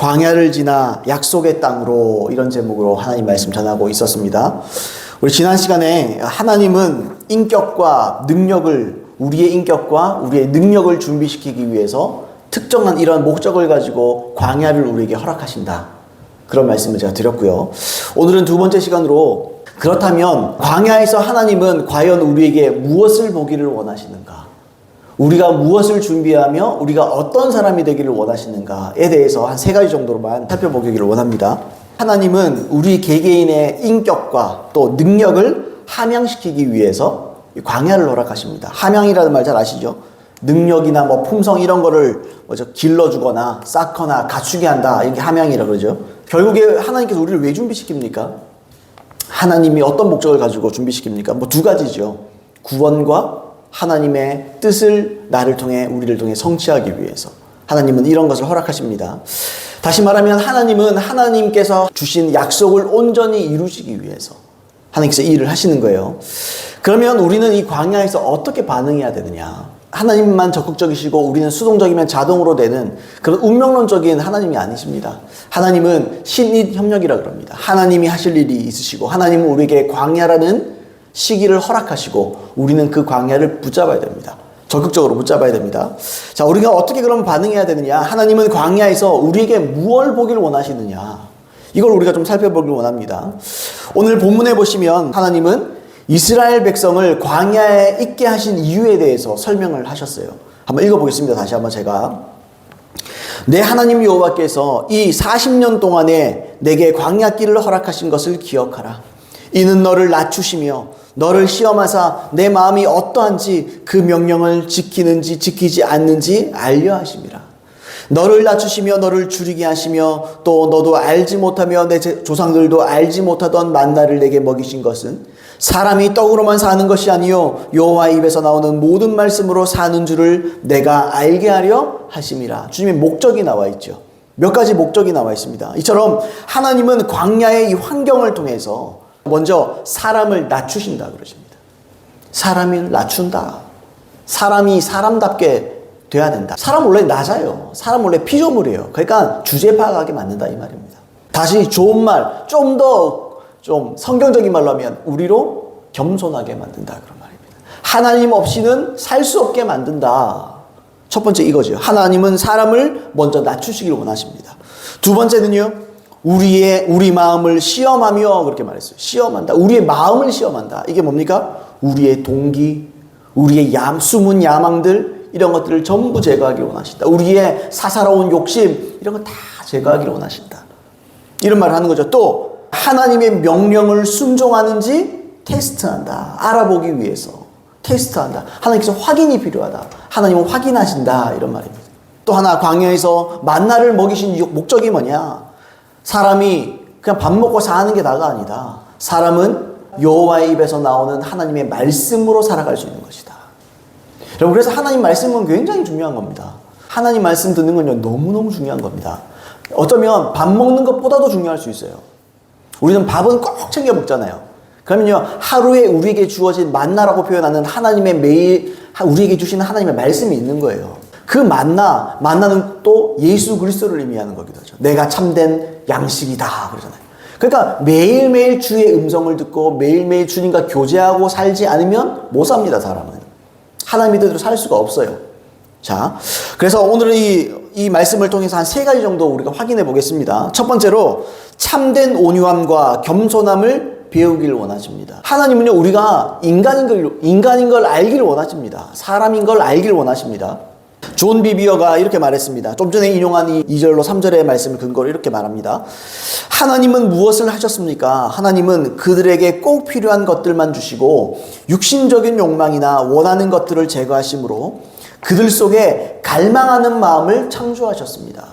광야를 지나 약속의 땅으로, 이런 제목으로 하나님 말씀 전하고 있었습니다. 우리 지난 시간에 하나님은 인격과 능력을, 우리의 인격과 우리의 능력을 준비시키기 위해서 특정한 이런 목적을 가지고 광야를 우리에게 허락하신다, 그런 말씀을 제가 드렸고요. 오늘은 두 번째 시간으로, 그렇다면 광야에서 하나님은 과연 우리에게 무엇을 보기를 원하시는가, 우리가 무엇을 준비하며 우리가 어떤 사람이 되기를 원하시는가에 대해서 한 세 가지 정도로만 살펴보기를 원합니다. 하나님은 우리 개개인의 인격과 또 능력을 함양시키기 위해서 광야를 허락하십니다. 함양이라는 말 잘 아시죠? 능력이나 뭐 품성 이런 거를 길러주거나 쌓거나 갖추게 한다, 이게 함양이라 그러죠. 결국에 하나님께서 우리를 왜 준비시킵니까? 하나님이 어떤 목적을 가지고 준비시킵니까? 뭐 두 가지죠. 구원과 하나님의 뜻을 나를 통해, 우리를 통해 성취하기 위해서 하나님은 이런 것을 허락하십니다. 다시 말하면 하나님은 하나님께서 주신 약속을 온전히 이루시기 위해서 하나님께서 이 일을 하시는 거예요. 그러면 우리는 이 광야에서 어떻게 반응해야 되느냐? 하나님만 적극적이시고 우리는 수동적이면 자동으로 되는 그런 운명론적인 하나님이 아니십니다. 하나님은 신인협력이라 그럽니다. 하나님이 하실 일이 있으시고 하나님은 우리에게 광야라는 시기를 허락하시고 우리는 그 광야를 붙잡아야 됩니다. 적극적으로 붙잡아야 됩니다. 자, 우리가 어떻게 그럼 반응해야 되느냐? 하나님은 광야에서 우리에게 무엇을 보기를 원하시느냐? 이걸 우리가 좀 살펴보길 원합니다. 오늘 본문에 보시면 하나님은 이스라엘 백성을 광야에 있게 하신 이유에 대해서 설명을 하셨어요. 한번 읽어보겠습니다. 다시 한번 제가. 내 하나님 여호와께서 이 40년 동안에 내게 광야길을 허락하신 것을 기억하라. 이는 너를 낮추시며 너를 시험하사 내 마음이 어떠한지 그 명령을 지키는지 지키지 않는지 알려 하심이라. 너를 낮추시며 너를 줄이게 하시며 또 너도 알지 못하며 내 조상들도 알지 못하던 만나를 내게 먹이신 것은 사람이 떡으로만 사는 것이 아니요 여호와의 입에서 나오는 모든 말씀으로 사는 줄을 내가 알게 하려 하심이라. 주님의 목적이 나와 있죠. 몇 가지 목적이 나와 있습니다. 이처럼 하나님은 광야의 이 환경을 통해서 먼저 사람을 낮추신다 그러십니다. 사람을 낮춘다. 사람이 사람답게 돼야 된다. 사람 원래 낮아요. 사람 원래 피조물이에요. 그러니까 주제 파악하게 만든다, 이 말입니다. 다시 좋은 말, 좀 성경적인 말로 하면 우리로 겸손하게 만든다, 그런 말입니다. 하나님 없이는 살 수 없게 만든다. 첫 번째 이거죠. 하나님은 사람을 먼저 낮추시길 원하십니다. 두 번째는요, 우리 마음을 시험하며, 그렇게 말했어요. 시험한다. 우리의 마음을 시험한다. 이게 뭡니까? 우리의 동기, 우리의 숨은 야망들, 이런 것들을 전부 제거하기 원하신다. 우리의 사사로운 욕심, 이런 거 다 제거하기를 원하신다. 이런 말을 하는 거죠. 또 하나님의 명령을 순종하는지 테스트한다. 알아보기 위해서 테스트한다. 하나님께서 확인이 필요하다. 하나님은 확인하신다, 이런 말입니다. 또 하나, 광야에서 만나를 먹이신 목적이 뭐냐? 사람이 그냥 밥 먹고 사는 게 다가 아니다. 사람은 여호와의 입에서 나오는 하나님의 말씀으로 살아갈 수 있는 것이다. 여러분, 그래서 하나님 말씀은 굉장히 중요한 겁니다. 하나님 말씀 듣는 건요, 너무너무 중요한 겁니다. 어쩌면 밥 먹는 것보다도 중요할 수 있어요. 우리는 밥은 꼭 챙겨 먹잖아요. 그러면요, 하루에 우리에게 주어진 만나라고 표현하는 하나님의 매일 우리에게 주시는 하나님의 말씀이 있는 거예요. 그 만나는 또 예수 그리스도를 의미하는 거기도 하죠. 내가 참된 양식이다 그러잖아요. 그러니까 매일매일 주의 음성을 듣고 매일매일 주님과 교제하고 살지 않으면 못 삽니다, 사람은. 하나님 믿음으로 살 수가 없어요. 자, 그래서 오늘은 이 말씀을 통해서 한 세 가지 정도 우리가 확인해 보겠습니다. 첫 번째로, 참된 온유함과 겸손함을 배우기를 원하십니다. 하나님은요, 우리가 인간인 걸 알기를 원하십니다. 사람인 걸 알기를 원하십니다. 존 비비어가 이렇게 말했습니다. 좀 전에 인용한 이 2절로 3절의 말씀을 근거로 이렇게 말합니다. 하나님은 무엇을 하셨습니까? 하나님은 그들에게 꼭 필요한 것들만 주시고 육신적인 욕망이나 원하는 것들을 제거하심으로 그들 속에 갈망하는 마음을 창조하셨습니다.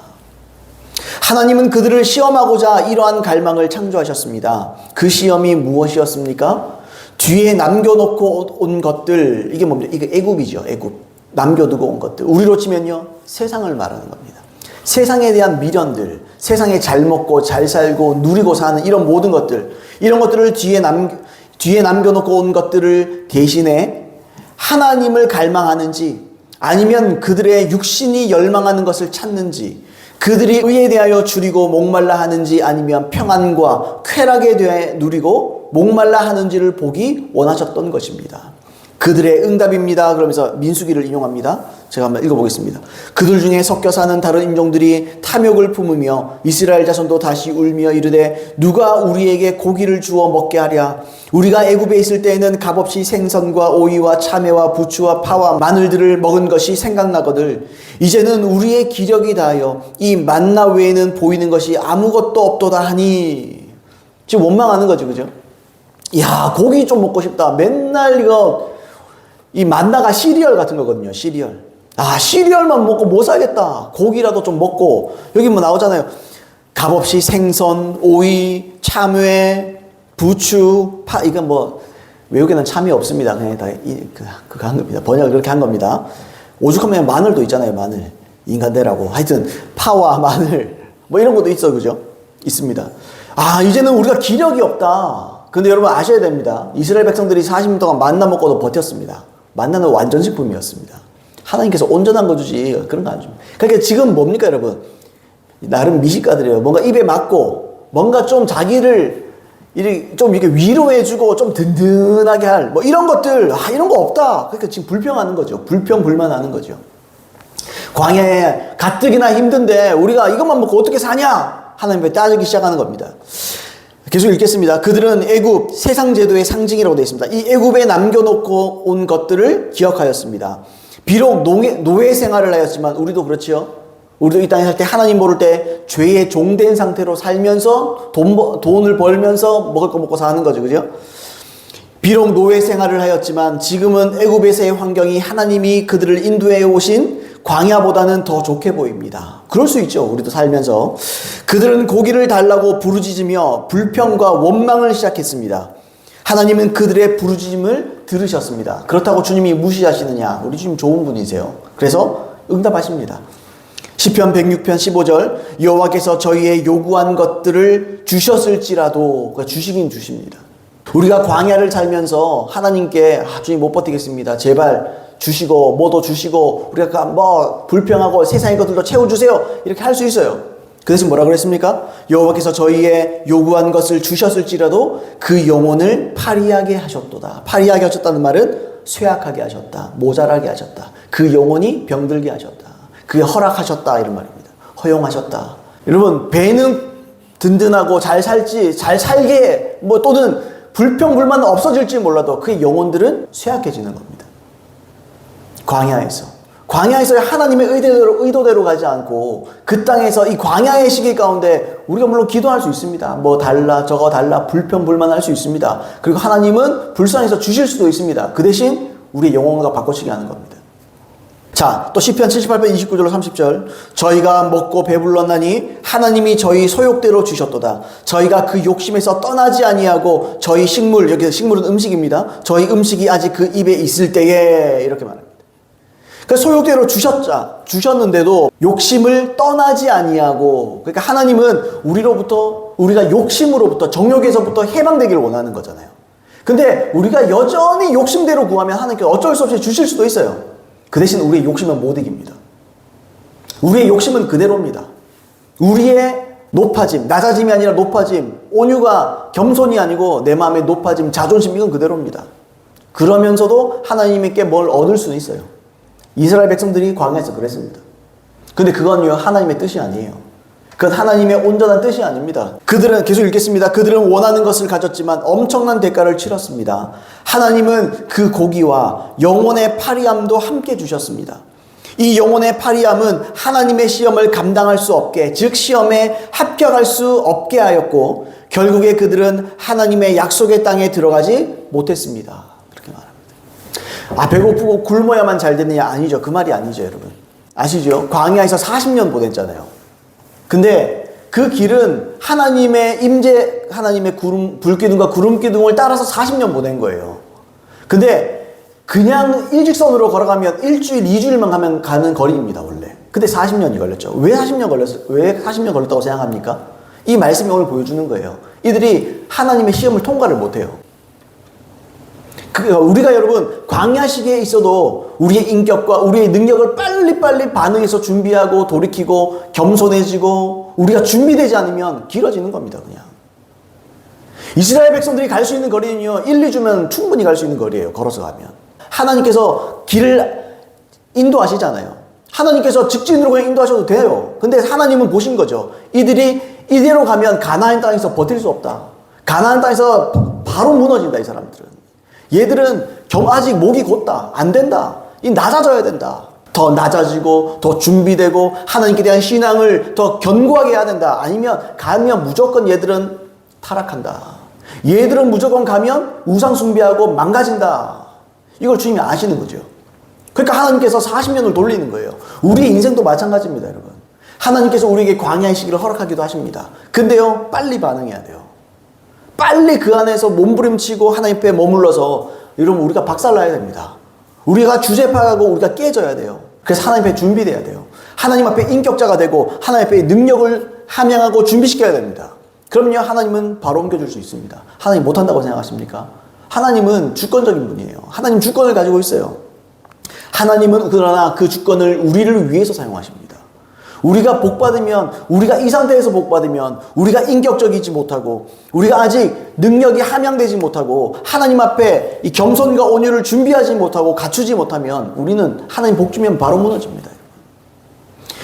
하나님은 그들을 시험하고자 이러한 갈망을 창조하셨습니다. 그 시험이 무엇이었습니까? 뒤에 남겨놓고 온 것들, 이게 뭡니까? 이게 애굽이죠, 애굽. 남겨두고 온 것들. 우리로 치면요, 세상을 말하는 겁니다. 세상에 대한 미련들, 세상에 잘 먹고 잘 살고 누리고 사는 이런 모든 것들, 이런 것들을 뒤에 남겨놓고 온 것들을 대신에 하나님을 갈망하는지 아니면 그들의 육신이 열망하는 것을 찾는지, 그들이 의에 대하여 줄이고 목말라 하는지 아니면 평안과 쾌락에 대해 누리고 목말라 하는지를 보기 원하셨던 것입니다. 그들의 응답입니다. 그러면서 민수기를 인용합니다. 제가 한번 읽어보겠습니다. 그들 중에 섞여 사는 다른 인종들이 탐욕을 품으며 이스라엘 자손도 다시 울며 이르되 누가 우리에게 고기를 주어 먹게 하랴. 우리가 애굽에 있을 때에는 값없이 생선과 오이와 참외와 부추와 파와 마늘들을 먹은 것이 생각나거늘 이제는 우리의 기력이 다하여 이 만나 외에는 보이는 것이 아무것도 없도다 하니. 지금 원망하는 거죠, 그죠? 야, 고기 좀 먹고 싶다. 맨날 이 만나가 시리얼 같은 거거든요. 시리얼. 아, 시리얼만 먹고 못 살겠다. 고기라도 좀 먹고. 여기 뭐 나오잖아요. 값없이 생선, 오이, 참외, 부추, 파. 이건 뭐 외국에는 참이 없습니다. 그냥 다 그거 한 겁니다. 번역을 그렇게 한 겁니다. 오죽하면 마늘도 있잖아요. 마늘. 인간대라고. 하여튼 파와 마늘 뭐 이런 것도 있어. 그죠? 있습니다. 아, 이제는 우리가 기력이 없다. 근데 여러분 아셔야 됩니다. 이스라엘 백성들이 40년 동안 만나 먹고도 버텼습니다. 만나는 완전식품이었습니다. 하나님께서 온전한 거 주지 그런 거 안 줍니다. 그러니까 지금 뭡니까 여러분? 나름 미식가들이에요. 뭔가 입에 맞고 뭔가 좀 자기를 좀 이렇게 위로해주고 좀 든든하게 할 뭐 이런 것들, 이런 거 없다. 그러니까 지금 불평하는 거죠. 불평불만하는 거죠. 광야에 가뜩이나 힘든데 우리가 이것만 먹고 어떻게 사냐? 하나님께 따지기 시작하는 겁니다. 계속 읽겠습니다. 그들은 애굽 세상 제도의 상징이라고 되어 있습니다. 이 애굽에 남겨놓고 온 것들을 기억하였습니다. 비록 노예 생활을 하였지만 우리도 그렇지요. 우리도 이 땅에 살 때 하나님 모를 때 죄의 종된 상태로 살면서 돈을 벌면서 먹을 거 먹고 사는 거죠. 그죠? 비록 노예 생활을 하였지만 지금은 애굽에서의 환경이 하나님이 그들을 인도해 오신 광야보다는 더 좋게 보입니다. 그럴 수 있죠. 우리도 살면서. 그들은 고기를 달라고 부르짖으며 불평과 원망을 시작했습니다. 하나님은 그들의 부르짖음을 들으셨습니다. 그렇다고 주님이 무시하시느냐? 우리 주님 좋은 분이세요. 그래서 응답하십니다. 시편 106편 15절 여호와께서 저희의 요구한 것들을 주셨을지라도 주시긴 주십니다. 우리가 광야를 살면서 하나님께 주님 못 버티겠습니다. 제발 주시고 뭐도 주시고 우리가 뭐 불평하고 세상의 것들도 채워주세요. 이렇게 할 수 있어요. 그 대신 뭐라 그랬습니까? 여호와께서 저희의 요구한 것을 주셨을지라도 그 영혼을 파리하게 하셨도다. 파리하게 하셨다는 말은 쇠약하게 하셨다. 모자라게 하셨다. 그 영혼이 병들게 하셨다. 그게 허락하셨다 이런 말입니다. 허용하셨다. 여러분 배는 든든하고 잘 살게 뭐 또는 불평불만은 없어질지 몰라도 그 영혼들은 쇠약해지는 겁니다. 광야에서 하나님의 의도대로 가지 않고 그 땅에서 이 광야의 시기 가운데 우리가 물론 기도할 수 있습니다. 뭐 달라 저거 달라 불평불만할 수 있습니다. 그리고 하나님은 불쌍해서 주실 수도 있습니다. 그 대신 우리의 영혼과 바꿔치기 하는 겁니다. 자, 또 시편 78편 29절 30절 저희가 먹고 배불렀나니 하나님이 저희 소욕대로 주셨도다. 저희가 그 욕심에서 떠나지 아니하고 저희 식물, 여기서 식물은 음식입니다. 저희 음식이 아직 그 입에 있을 때에 이렇게 말합니다. 그 소욕대로 주셨는데도 욕심을 떠나지 아니하고 그러니까 하나님은 우리가 욕심으로부터 정욕에서부터 해방되기를 원하는 거잖아요. 근데 우리가 여전히 욕심대로 구하면 하나님께서 어쩔 수 없이 주실 수도 있어요. 그 대신 우리의 욕심은 못 이깁니다. 우리의 욕심은 그대로입니다. 우리의 높아짐, 낮아짐이 아니라 높아짐, 온유가 겸손이 아니고 내 마음의 높아짐, 자존심 이건 그대로입니다. 그러면서도 하나님께 뭘 얻을 수는 있어요. 이스라엘 백성들이 광야에서 그랬습니다. 근데 그건요 하나님의 뜻이 아니에요. 그건 하나님의 온전한 뜻이 아닙니다. 그들은 계속 읽겠습니다. 그들은 원하는 것을 가졌지만 엄청난 대가를 치렀습니다. 하나님은 그 고기와 영혼의 파리함도 함께 주셨습니다. 이 영혼의 파리함은 하나님의 시험을 감당할 수 없게, 즉 시험에 합격할 수 없게 하였고 결국에 그들은 하나님의 약속의 땅에 들어가지 못했습니다. 그렇게 말합니다. 배고프고 굶어야만 잘 되느냐? 아니죠. 그 말이 아니죠, 여러분. 아시죠? 광야에서 40년 보냈잖아요. 근데 그 길은 하나님의 임재, 하나님의 불기둥과 구름기둥을 따라서 40년 보낸 거예요. 근데 그냥 일직선으로 걸어가면 일주일, 2주일만 가면 가는 거리입니다, 원래. 근데 40년이 걸렸죠. 왜 40년 걸렸다고 생각합니까? 이 말씀이 오늘 보여주는 거예요. 이들이 하나님의 시험을 통과를 못해요. 우리가 여러분 광야 시기에 있어도 우리의 인격과 우리의 능력을 빨리빨리 반응해서 준비하고 돌이키고 겸손해지고 우리가 준비되지 않으면 길어지는 겁니다. 그냥 이스라엘 백성들이 갈 수 있는 거리는요 1-2주면 충분히 갈 수 있는 거리예요. 걸어서 가면. 하나님께서 길을 인도하시잖아요. 하나님께서 직진으로 그냥 인도하셔도 돼요. 근데 하나님은 보신 거죠. 이들이 이대로 가면 가나안 땅에서 버틸 수 없다. 가나안 땅에서 바로 무너진다. 이 사람들은. 얘들은 아직 목이 곧다. 안 된다. 이 낮아져야 된다. 더 낮아지고 더 준비되고 하나님께 대한 신앙을 더 견고하게 해야 된다. 아니면 가면 무조건 얘들은 타락한다. 얘들은 무조건 가면 우상 숭배하고 망가진다. 이걸 주님이 아시는 거죠. 그러니까 하나님께서 40년을 돌리는 거예요. 우리의 인생도 마찬가지입니다, 여러분. 하나님께서 우리에게 광야의 시기를 허락하기도 하십니다. 근데요, 빨리 반응해야 돼요. 빨리 그 안에서 몸부림치고 하나님 앞에 머물러서 여러분 우리가 박살나야 됩니다. 우리가 주제파하고 우리가 깨져야 돼요. 그래서 하나님 앞에 준비돼야 돼요. 하나님 앞에 인격자가 되고 하나님 앞에 능력을 함양하고 준비시켜야 됩니다. 그럼요, 하나님은 바로 옮겨줄 수 있습니다. 하나님 못한다고 생각하십니까? 하나님은 주권적인 분이에요. 하나님 주권을 가지고 있어요. 하나님은 그러나 그 주권을 우리를 위해서 사용하십니다. 우리가 복받으면, 우리가 이 상태에서 복받으면, 우리가 인격적이지 못하고, 우리가 아직 능력이 함양되지 못하고, 하나님 앞에 이 겸손과 온유를 준비하지 못하고, 갖추지 못하면, 우리는 하나님 복 주면 바로 무너집니다.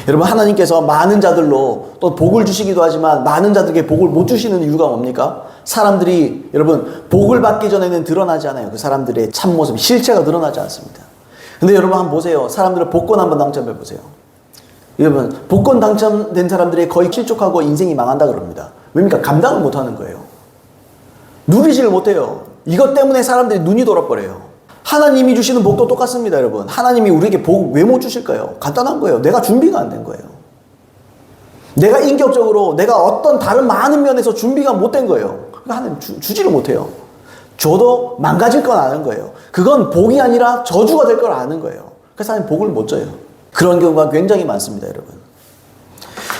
여러분, 하나님께서 많은 자들로 또 복을 주시기도 하지만, 많은 자들에게 복을 못 주시는 이유가 뭡니까? 사람들이, 여러분, 복을 받기 전에는 드러나지 않아요. 그 사람들의 참모습, 실체가 드러나지 않습니다. 근데 여러분 한번 보세요. 사람들은 복권 한번 당첨해 보세요. 여러분, 복권 당첨된 사람들이 거의 실족하고 인생이 망한다 그럽니다. 왜입니까? 감당을 못하는 거예요. 누리지를 못해요. 이것 때문에 사람들이 눈이 돌아버려요. 하나님이 주시는 복도 똑같습니다, 여러분. 하나님이 우리에게 복 왜 못 주실까요? 간단한 거예요. 내가 준비가 안 된 거예요. 내가 인격적으로 내가 어떤 다른 많은 면에서 준비가 못 된 거예요. 그러니까 하나님 주지를 못해요. 줘도 망가질 건 아는 거예요. 그건 복이 아니라 저주가 될 걸 아는 거예요. 그래서 하나님 복을 못 줘요. 그런 경우가 굉장히 많습니다, 여러분.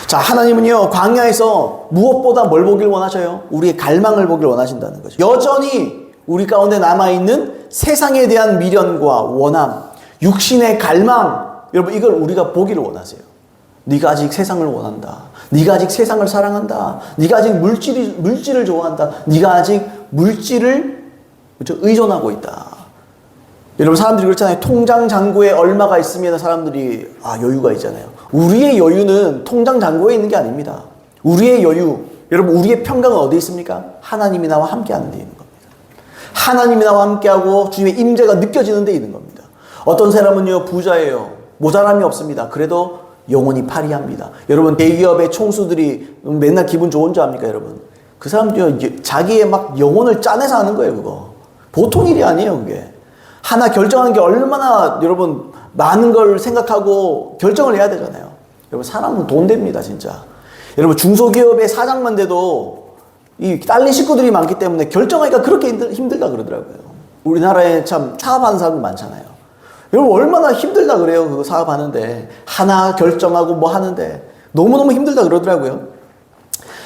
자, 하나님은요, 광야에서 무엇보다 뭘 보길 원하셔요? 우리의 갈망을 보길 원하신다는 거죠. 여전히 우리 가운데 남아있는 세상에 대한 미련과 원함, 육신의 갈망, 여러분, 이걸 우리가 보기를 원하세요. 네가 아직 세상을 원한다. 네가 아직 세상을 사랑한다. 네가 아직 물질을 좋아한다. 네가 아직 물질을 의존하고 있다. 여러분, 사람들이 그렇잖아요. 통장 잔고에 얼마가 있으면 사람들이 여유가 있잖아요. 우리의 여유는 통장 잔고에 있는 게 아닙니다. 우리의 여유, 여러분, 우리의 평강은 어디에 있습니까? 하나님이 나와 함께하는 데 있는 겁니다. 하나님이 나와 함께하고 주님의 임재가 느껴지는 데 있는 겁니다. 어떤 사람은요, 부자예요. 모자람이 없습니다. 그래도 영혼이 파리합니다. 여러분, 대기업의 총수들이 맨날 기분 좋은 줄 압니까, 여러분? 그 사람들이 자기의 막 영혼을 짜내서 하는 거예요, 그거. 보통 일이 아니에요, 그게. 하나 결정하는 게 얼마나 여러분 많은 걸 생각하고 결정을 해야 되잖아요. 여러분, 사람은 돈 됩니다, 진짜. 여러분, 중소기업의 사장만 돼도 이 딸린 식구들이 많기 때문에 결정하기가 그렇게 힘들다 그러더라고요. 우리나라에 참 사업하는 사람이 많잖아요. 여러분, 얼마나 힘들다 그래요, 그거 사업하는데. 하나 결정하고 뭐 하는데. 너무너무 힘들다 그러더라고요.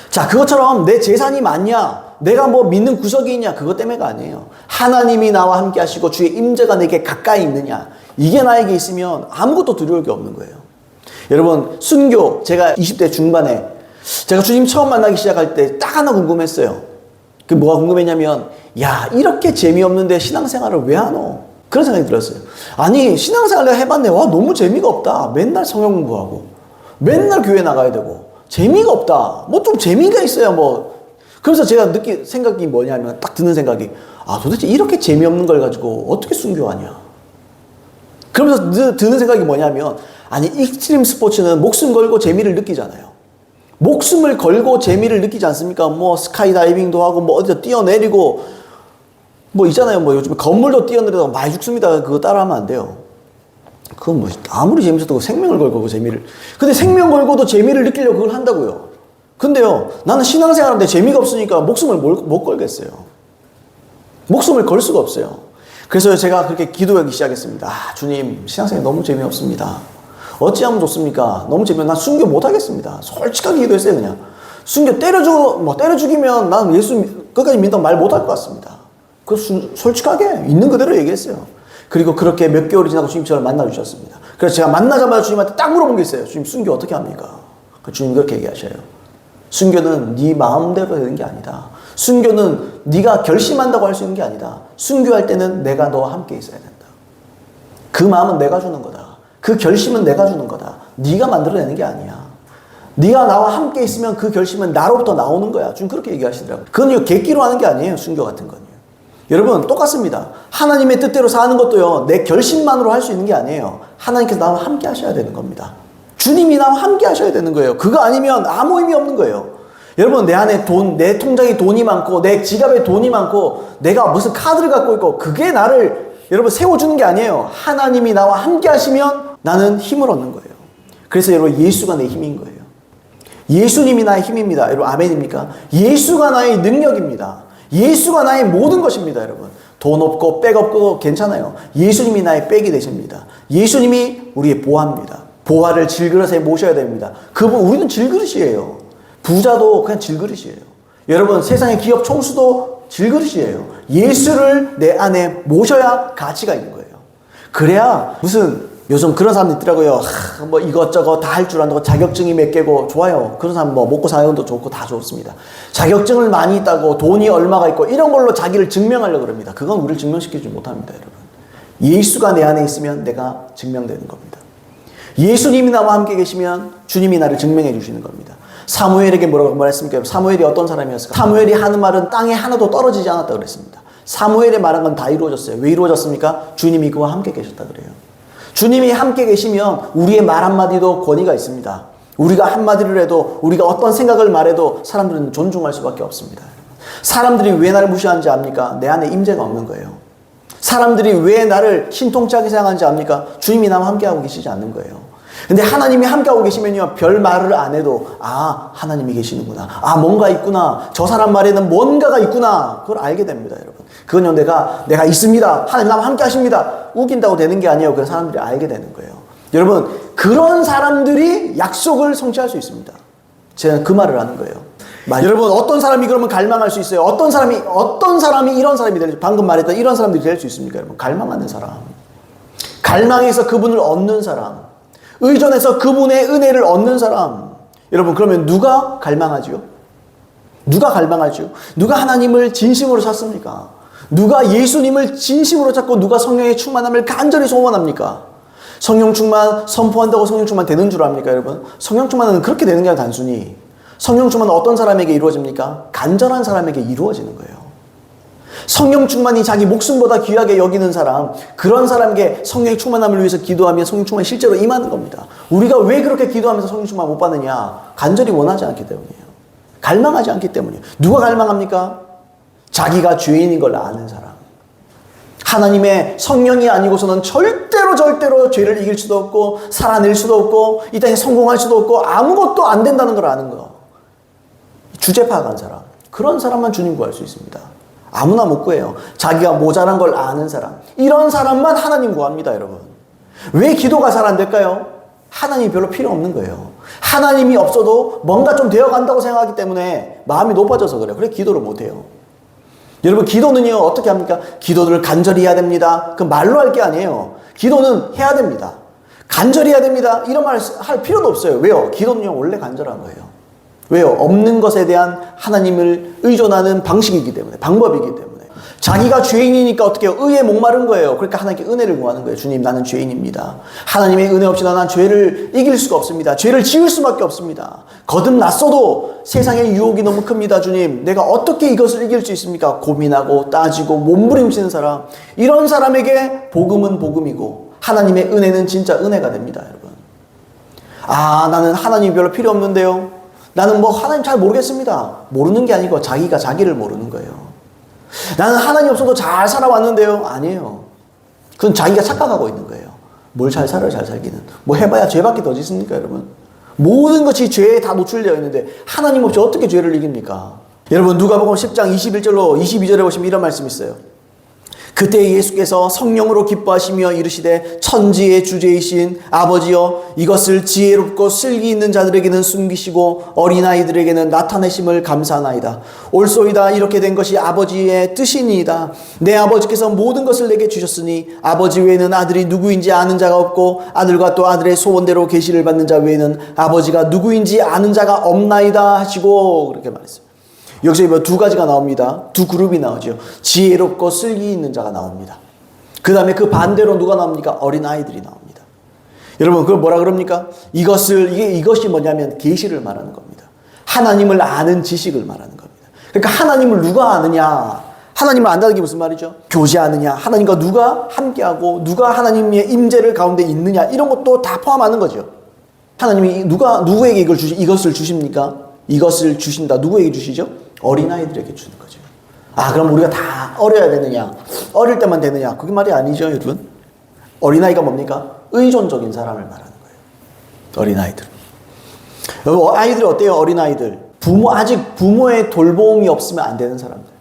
자, 그것처럼 내 재산이 많냐, 내가 뭐 믿는 구석이 있냐, 그것 때문에가 아니에요. 하나님이 나와 함께 하시고 주의 임재가 내게 가까이 있느냐, 이게 나에게 있으면 아무것도 두려울 게 없는 거예요. 여러분, 순교, 제가 20대 중반에 제가 주님 처음 만나기 시작할 때 딱 하나 궁금했어요. 그 뭐가 궁금했냐면, 야, 이렇게 재미없는데 신앙생활을 왜 하노? 그런 생각이 들었어요. 아니, 신앙생활 내가 해봤네. 와, 너무 재미가 없다. 맨날 성경 공부하고 맨날 교회 나가야 되고 재미가 없다. 뭐 좀 재미가 있어야 뭐. 그래서 제가 생각이 뭐냐면, 딱 드는 생각이, 도대체 이렇게 재미없는 걸 가지고 어떻게 순교하냐. 그러면서 드는 생각이 뭐냐면, 아니, 익스트림 스포츠는 목숨 걸고 재미를 느끼잖아요. 목숨을 걸고 재미를 느끼지 않습니까? 뭐 스카이다이빙도 하고 뭐 어디서 뛰어내리고 뭐 있잖아요. 뭐 요즘 건물도 뛰어내려도 많이 죽습니다. 그거 따라하면 안 돼요. 그건 뭐 아무리 재밌어도 생명을 걸고 그 재미를. 근데 생명 걸고도 재미를 느끼려고 그걸 한다고요. 근데요, 나는 신앙생활하는데 재미가 없으니까 목숨을 못 걸겠어요. 목숨을 걸 수가 없어요. 그래서 제가 그렇게 기도하기 시작했습니다. 주님, 신앙생활 너무 재미없습니다. 어찌하면 좋습니까? 너무 재미없어. 난 순교 못 하겠습니다. 솔직하게 기도했어요, 그냥. 순교 때려 죽이면 난 예수 끝까지 믿는다고 말 못 할 것 같습니다. 솔직하게 있는 그대로 얘기했어요. 그리고 그렇게 몇 개월이 지나고 주님 저를 만나주셨습니다. 그래서 제가 만나자마자 주님한테 딱 물어본 게 있어요. 주님, 순교 어떻게 합니까? 주님 그렇게 얘기하셔요. 순교는 네 마음대로 되는 게 아니다. 순교는 네가 결심한다고 할 수 있는 게 아니다. 순교할 때는 내가 너와 함께 있어야 된다. 그 마음은 내가 주는 거다. 그 결심은 내가 주는 거다. 네가 만들어내는 게 아니야. 네가 나와 함께 있으면 그 결심은 나로부터 나오는 거야. 좀 그렇게 얘기하시더라고요. 그건 객기로 하는 게 아니에요. 순교 같은 건요. 여러분 똑같습니다. 하나님의 뜻대로 사는 것도요. 내 결심만으로 할 수 있는 게 아니에요. 하나님께서 나와 함께 하셔야 되는 겁니다. 주님이 나와 함께 하셔야 되는 거예요. 그거 아니면 아무 의미 없는 거예요. 여러분 내 안에 내 통장에 돈이 많고 내 지갑에 돈이 많고 내가 무슨 카드를 갖고 있고 그게 나를 여러분 세워주는 게 아니에요. 하나님이 나와 함께 하시면 나는 힘을 얻는 거예요. 그래서 여러분 예수가 내 힘인 거예요. 예수님이 나의 힘입니다. 여러분 아멘입니까? 예수가 나의 능력입니다. 예수가 나의 모든 것입니다. 여러분 돈 없고 백 없고 괜찮아요. 예수님이 나의 백이 되십니다. 예수님이 우리의 보화입니다. 보화를 질그릇에 모셔야 됩니다. 우리는 질그릇이에요. 부자도 그냥 질그릇이에요. 여러분 세상의 기업 총수도 질그릇이에요. 예수를 내 안에 모셔야 가치가 있는 거예요. 그래야 무슨 요즘 그런 사람 있더라고요. 뭐 이것저것 다 할 줄 안다고 자격증이 몇 개고 좋아요. 그런 사람 뭐 먹고 사는 것도 좋고 다 좋습니다. 자격증을 많이 있다고 돈이 얼마가 있고 이런 걸로 자기를 증명하려고 그럽니다. 그건 우리를 증명시키지 못합니다. 여러분 예수가 내 안에 있으면 내가 증명되는 겁니다. 예수님이 나와 함께 계시면 주님이 나를 증명해 주시는 겁니다. 사무엘에게 뭐라고 말했습니까? 사무엘이 어떤 사람이었을까? 사무엘이 하는 말은 땅에 하나도 떨어지지 않았다고 그랬습니다. 사무엘이 말한 건 다 이루어졌어요. 왜 이루어졌습니까? 주님이 그와 함께 계셨다 그래요. 주님이 함께 계시면 우리의 말 한마디도 권위가 있습니다. 우리가 한마디를 해도 우리가 어떤 생각을 말해도 사람들은 존중할 수밖에 없습니다. 사람들이 왜 나를 무시하는지 압니까? 내 안에 임재가 없는 거예요. 사람들이 왜 나를 신통치하게 생각하는지 압니까? 주님이 나와 함께하고 계시지 않는 거예요. 근데 하나님이 함께하고 계시면요 별 말을 안 해도 하나님이 계시는구나, 뭔가 있구나, 저 사람 말에는 뭔가가 있구나, 그걸 알게 됩니다. 여러분 그건요 내가 있습니다, 하나님 나와 함께 하십니다 우긴다고 되는 게 아니에요. 그 사람들이 알게 되는 거예요. 여러분 그런 사람들이 약속을 성취할 수 있습니다. 제가 그 말을 하는 거예요. 여러분 어떤 사람이 그러면 갈망할 수 있어요? 어떤 사람이 이런 사람이 될지, 방금 말했던 이런 사람들이 될 수 있습니까? 여러분 갈망하는 사람, 갈망해서 그분을 얻는 사람, 의존해서 그분의 은혜를 얻는 사람. 여러분 그러면 누가 갈망하지요? 누가 갈망하지요? 누가 하나님을 진심으로 찾습니까? 누가 예수님을 진심으로 찾고 누가 성령의 충만함을 간절히 소원합니까? 성령 충만 선포한다고 성령 충만 되는 줄 압니까? 여러분 성령 충만은 그렇게 되는 게 아니라 단순히 성령 충만은 어떤 사람에게 이루어집니까? 간절한 사람에게 이루어지는 거예요. 성령 충만이 자기 목숨보다 귀하게 여기는 사람, 그런 사람에게 성령의 충만함을 위해서 기도하면 성령 충만이 실제로 임하는 겁니다. 우리가 왜 그렇게 기도하면서 성령 충만 못 받느냐? 간절히 원하지 않기 때문이에요. 갈망하지 않기 때문이에요. 누가 갈망합니까? 자기가 죄인인 걸 아는 사람. 하나님의 성령이 아니고서는 절대로 죄를 이길 수도 없고 살아낼 수도 없고 이 땅에 성공할 수도 없고 아무것도 안 된다는 걸 아는 거. 주제 파악한 사람. 그런 사람만 주님 구할 수 있습니다. 아무나 못 구해요. 자기가 모자란 걸 아는 사람. 이런 사람만 하나님 구합니다, 여러분. 왜 기도가 잘 안 될까요? 하나님이 별로 필요 없는 거예요. 하나님이 없어도 뭔가 좀 되어간다고 생각하기 때문에 마음이 높아져서 그래요. 그래 기도를 못 해요. 여러분 기도는요 어떻게 합니까? 기도를 간절히 해야 됩니다. 그 말로 할 게 아니에요. 기도는 해야 됩니다. 간절히 해야 됩니다. 이런 말 할 필요도 없어요. 왜요? 기도는요 원래 간절한 거예요. 왜요? 없는 것에 대한 하나님을 의존하는 방식이기 때문에, 방법이기 때문에. 자기가 죄인이니까 어떻게 해요? 의에 목마른 거예요. 그러니까 하나님께 은혜를 구하는 거예요. 주님 나는 죄인입니다. 하나님의 은혜 없이 나는 죄를 이길 수가 없습니다. 죄를 지을 수밖에 없습니다. 거듭났어도 세상의 유혹이 너무 큽니다. 주님 내가 어떻게 이것을 이길 수 있습니까? 고민하고 따지고 몸부림치는 사람, 이런 사람에게 복음은 복음이고 하나님의 은혜는 진짜 은혜가 됩니다. 여러분 나는 하나님이 별로 필요 없는데요, 나는 하나님 잘 모르겠습니다. 모르는 게 아니고 자기가 자기를 모르는 거예요. 나는 하나님 없어도 잘 살아왔는데요. 아니에요. 그건 자기가 착각하고 있는 거예요. 뭘 잘 살아요, 잘 살기는. 해봐야 죄밖에 더 짓습니까, 여러분? 모든 것이 죄에 다 노출되어 있는데 하나님 없이 어떻게 죄를 이깁니까? 여러분 누가복음 10장 21절로 22절에 보시면 이런 말씀이 있어요. 그때 예수께서 성령으로 기뻐하시며 이르시되 천지의 주제이신 아버지여 이것을 지혜롭고 슬기 있는 자들에게는 숨기시고 어린아이들에게는 나타내심을 감사하나이다. 옳소이다. 이렇게 된 것이 아버지의 뜻이니이다. 내 아버지께서 모든 것을 내게 주셨으니 아버지 외에는 아들이 누구인지 아는 자가 없고 아들과 또 아들의 소원대로 계시를 받는 자 외에는 아버지가 누구인지 아는 자가 없나이다 하시고 그렇게 말했습니다. 여기서 두 가지가 나옵니다. 두 그룹이 나오죠. 지혜롭고 슬기 있는 자가 나옵니다. 그 다음에 그 반대로 누가 나옵니까? 어린아이들이 나옵니다. 여러분 그걸 뭐라 그럽니까? 이것이 뭐냐면 계시를 말하는 겁니다. 하나님을 아는 지식을 말하는 겁니다. 그러니까 하나님을 누가 아느냐? 하나님을 안다는 게 무슨 말이죠? 교제하느냐? 하나님과 누가 함께하고 누가 하나님의 임재를 가운데 있느냐? 이런 것도 다 포함하는 거죠. 하나님이 누구에게 이것을 주십니까? 이것을 주신다. 누구에게 주시죠? 어린아이들에게 주는 거죠. 그럼 우리가 다 어려야 되느냐? 어릴 때만 되느냐? 그게 말이 아니죠, 여러분. 어린아이가 뭡니까? 의존적인 사람을 말하는 거예요. 어린아이들. 아이들이 어때요? 어린아이들. 아직 부모의 돌봄이 없으면 안 되는 사람들.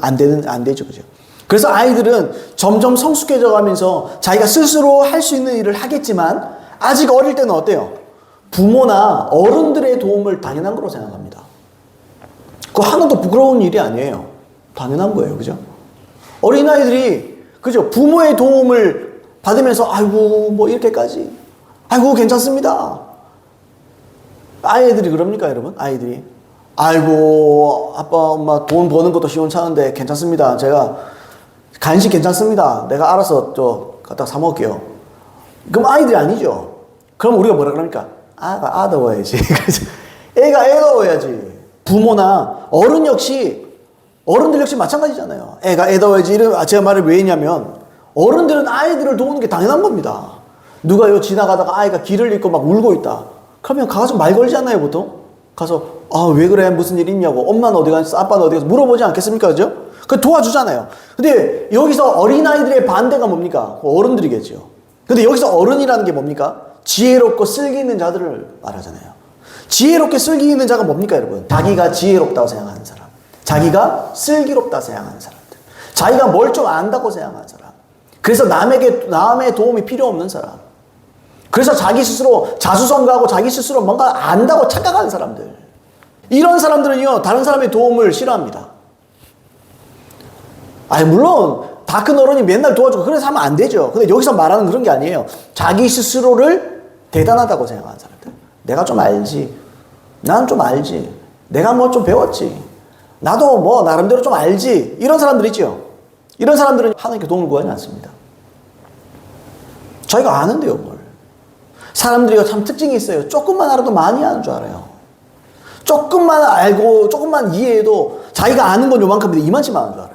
안 되죠, 그죠? 그래서 아이들은 점점 성숙해져 가면서 자기가 스스로 할 수 있는 일을 하겠지만 아직 어릴 때는 어때요? 부모나 어른들의 도움을 당연한 거로 생각합니다. 그거 하나도 부끄러운 일이 아니에요. 당연한 거예요. 그죠? 어린아이들이, 그죠? 부모의 도움을 받으면서, 아이고, 뭐 이렇게까지. 아이고, 괜찮습니다. 아이들이 그럽니까, 여러분? 아이들이. 아이고, 아빠, 엄마 돈 버는 것도 시원찮은데 괜찮습니다. 제가 간식 괜찮습니다. 내가 알아서 갖다 사 먹을게요. 그럼 아이들이 아니죠. 그럼 우리가 뭐라 그럽니까? 아더워야지. 애가 애더워야지. 부모나 어른들 역시 마찬가지잖아요. 애가 애더워야지. 제가 말을 왜 했냐면, 어른들은 아이들을 도우는 게 당연한 겁니다. 누가 지나가다가 아이가 길을 잃고 막 울고 있다. 그러면 가서 말 걸잖아요, 보통. 가서, 왜 그래? 무슨 일 있냐고. 엄마는 어디 갔어? 아빠는 어디 갔어? 물어보지 않겠습니까? 그죠? 그 도와주잖아요. 근데 여기서 어린아이들의 반대가 뭡니까? 어른들이겠죠. 근데 여기서 어른이라는 게 뭡니까? 지혜롭고 슬기 있는 자들을 말하잖아요. 지혜롭게 슬기 있는 자가 뭡니까, 여러분? 자기가 지혜롭다고 생각하는 사람. 자기가 슬기롭다 생각하는 사람들. 자기가 뭘 좀 안다고 생각하는 사람. 그래서 남의 도움이 필요 없는 사람. 그래서 자기 스스로 자수성가하고 자기 스스로 뭔가 안다고 착각하는 사람들. 이런 사람들은요, 다른 사람의 도움을 싫어합니다. 물론 다 큰 어른이 맨날 도와주고 그래서 하면 안 되죠. 근데 여기서 말하는 그런 게 아니에요. 자기 스스로를 대단하다고 생각하는 사람들. 내가 좀 알지. 나는 좀 알지. 내가 뭐 좀 배웠지. 나도 뭐 나름대로 좀 알지. 이런 사람들 있죠. 이런 사람들은 하나님께 도움을 구하지 않습니다. 자기가 아는데요, 뭘. 사람들이 참 특징이 있어요. 조금만 알아도 많이 아는 줄 알아요. 조금만 알고 조금만 이해해도 자기가 아는 건 요만큼인데 이만치만 아는 줄 알아요.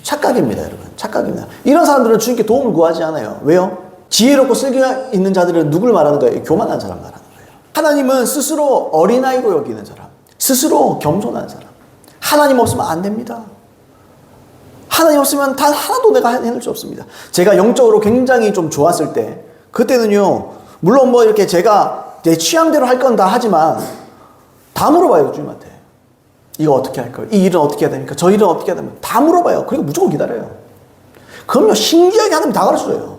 착각입니다, 여러분. 착각입니다. 이런 사람들은 주님께 도움을 구하지 않아요. 왜요? 지혜롭고 슬기가 있는 자들은 누굴 말하는 거예요? 교만한 사람 말하는 거예요. 하나님은 스스로 어린아이로 여기는 사람, 스스로 겸손한 사람. 하나님 없으면 안 됩니다. 하나님 없으면 단 하나도 내가 해낼 수 없습니다. 제가 영적으로 굉장히 좀 좋았을 때, 그때는요, 물론 뭐 이렇게 제가 내 취향대로 할 건 다 하지만, 다 물어봐요, 주님한테. 이거 어떻게 할까요? 이 일은 어떻게 해야 됩니까? 저 일은 어떻게 해야 됩니까? 다 물어봐요. 그리고 무조건 기다려요. 그럼요, 신기하게 하나님 다 가르쳐줘요.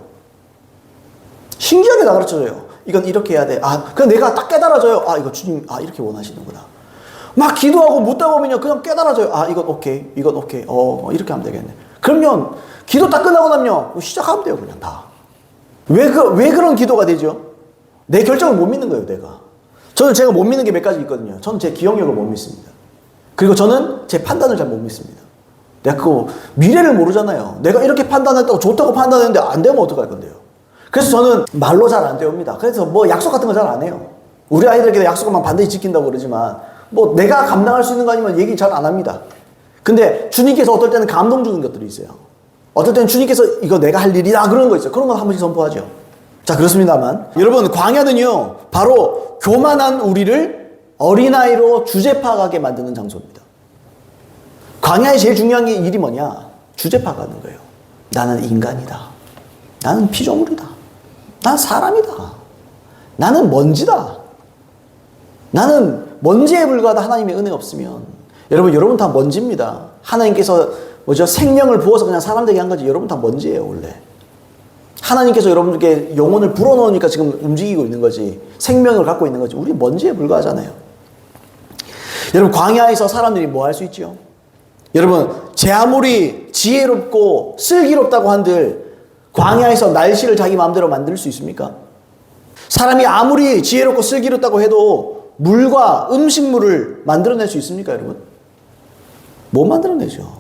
신기하게 다 가르쳐줘요. 이건 이렇게 해야 돼. 그럼 내가 딱 깨달아져요. 이거 주님, 이렇게 원하시는구나. 막 기도하고 묻다 보면요, 그냥 깨달아져요. 이건 오케이, 이건 오케이. 이렇게 하면 되겠네. 그러면 기도 딱 끝나고 나면요, 시작하면 돼요, 그냥 다. 왜 그런 기도가 되죠? 내 결정을 못 믿는 거예요, 내가. 저는 제가 못 믿는 게 몇 가지 있거든요. 저는 제 기억력을 못 믿습니다. 그리고 저는 제 판단을 잘 못 믿습니다. 내가 미래를 모르잖아요. 내가 이렇게 판단했다고 좋다고 판단했는데 안 되면 어떡할 건데요. 그래서 저는 말로 잘 안 되옵니다. 그래서 뭐 약속 같은 거 잘 안 해요. 우리 아이들에게 약속을 막 반드시 지킨다고 그러지만 뭐 내가 감당할 수 있는 거 아니면 얘기 잘 안 합니다. 근데 주님께서 어떨 때는 감동 주는 것들이 있어요. 어떨 때는 주님께서 이거 내가 할 일이다 그런 거 있어요. 그런 건 한 번씩 선포하죠. 자, 그렇습니다만 여러분, 광야는요 바로 교만한 우리를 어린아이로 주제 파악하게 만드는 장소입니다. 광야의 제일 중요한 게 일이 뭐냐? 주제 파악하는 거예요. 나는 인간이다. 나는 피조물이다. 나는 사람이다. 나는 먼지다. 나는 먼지에 불과하다. 하나님의 은혜가 없으면. 여러분 다 먼지입니다. 하나님께서 뭐죠? 생명을 부어서 그냥 사람 되게 한 거지. 여러분 다 먼지예요, 원래. 하나님께서 여러분들께 영혼을 불어넣으니까 지금 움직이고 있는 거지. 생명을 갖고 있는 거지. 우리 먼지에 불과하잖아요. 여러분, 광야에서 사람들이 뭐 할 수 있죠? 여러분, 제 아무리 지혜롭고 슬기롭다고 한들 광야에서 날씨를 자기 마음대로 만들 수 있습니까? 사람이 아무리 지혜롭고 슬기롭다고 해도 물과 음식물을 만들어낼 수 있습니까, 여러분? 못 만들어내죠.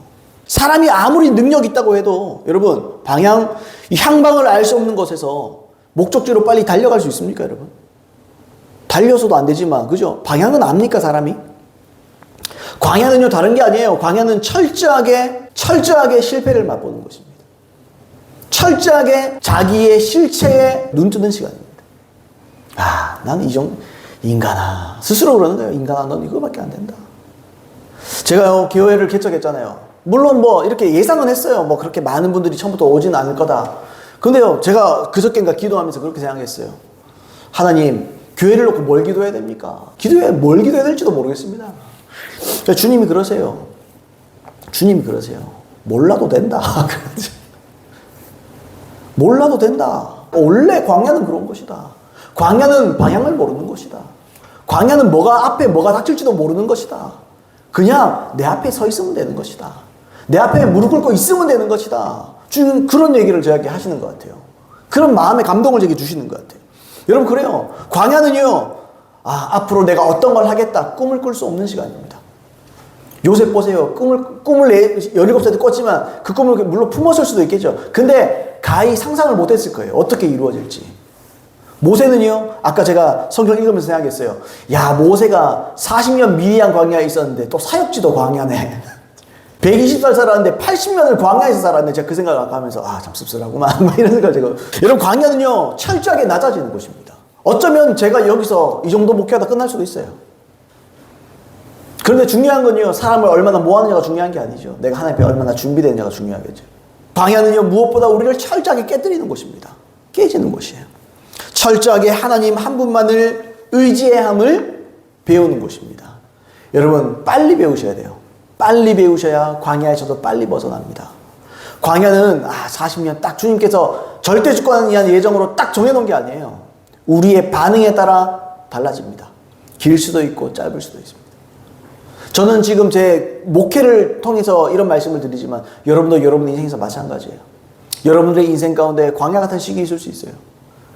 사람이 아무리 능력이 있다고 해도 여러분, 이 향방을 알 수 없는 곳에서 목적지로 빨리 달려갈 수 있습니까, 여러분? 달려서도 안 되지만, 그죠? 방향은 압니까, 사람이? 광야는요, 다른 게 아니에요. 광야는 철저하게 실패를 맛보는 것입니다. 철저하게 자기의 실체에 눈뜨는 시간입니다. 아, 나는 인간아. 스스로 그러는 거예요. 인간아, 넌 이거밖에 안 된다. 제가요, 교회를 개척했잖아요. 물론 뭐, 이렇게 예상은 했어요. 뭐, 그렇게 많은 분들이 처음부터 오지는 않을 거다. 근데요, 제가 그저께인가 기도하면서 그렇게 생각했어요. 하나님, 교회를 놓고 뭘 기도해야 됩니까? 뭘 기도해야 될지도 모르겠습니다. 주님이 그러세요. 몰라도 된다. 몰라도 된다. 원래 광야는 그런 것이다. 광야는 방향을 모르는 것이다. 광야는 앞에 뭐가 닥칠지도 모르는 것이다. 그냥 내 앞에 서 있으면 되는 것이다. 내 앞에 무릎 꿇고 있으면 되는 것이다. 주님 그런 얘기를 저에게 하시는 것 같아요. 그런 마음의 감동을 제게 주시는 것 같아요. 여러분 그래요. 광야는요. 앞으로 내가 어떤 걸 하겠다. 꿈을 꿀 수 없는 시간입니다. 요셉 보세요. 꿈을 17살 때 꿨지만 그 꿈을 물론 품었을 수도 있겠죠. 근데 가히 상상을 못했을 거예요. 어떻게 이루어질지. 모세는요. 아까 제가 성경 읽으면서 생각했어요. 야, 모세가 40년 미디안 광야에 있었는데 또 사역지도 광야네. 120살 살았는데 80년을 광야에서 살았네. 제가 그 생각을 아까 하면서 참 씁쓸하구만. 이런 생각을 제가. 여러분 광야는요. 철저하게 낮아지는 곳입니다. 어쩌면 제가 여기서 이 정도 목회하다 끝날 수도 있어요. 그런데 중요한 건요. 사람을 얼마나 모아느냐가 중요한 게 아니죠. 내가 하나님 앞에 얼마나 준비되느냐가 중요하겠죠. 광야는요. 무엇보다 우리를 철저하게 깨뜨리는 곳입니다. 깨지는 곳이에요. 철저하게 하나님 한 분만을 의지해야 함을 배우는 곳입니다. 여러분 빨리 배우셔야 돼요. 빨리 배우셔야 광야에서도 빨리 벗어납니다. 광야는 40년 딱 주님께서 절대 주권에 의한 예정으로 딱 정해놓은 게 아니에요. 우리의 반응에 따라 달라집니다. 길 수도 있고 짧을 수도 있습니다. 저는 지금 제 목회를 통해서 이런 말씀을 드리지만 여러분도 여러분의 인생에서 마찬가지예요. 여러분들의 인생 가운데 광야 같은 시기 있을 수 있어요.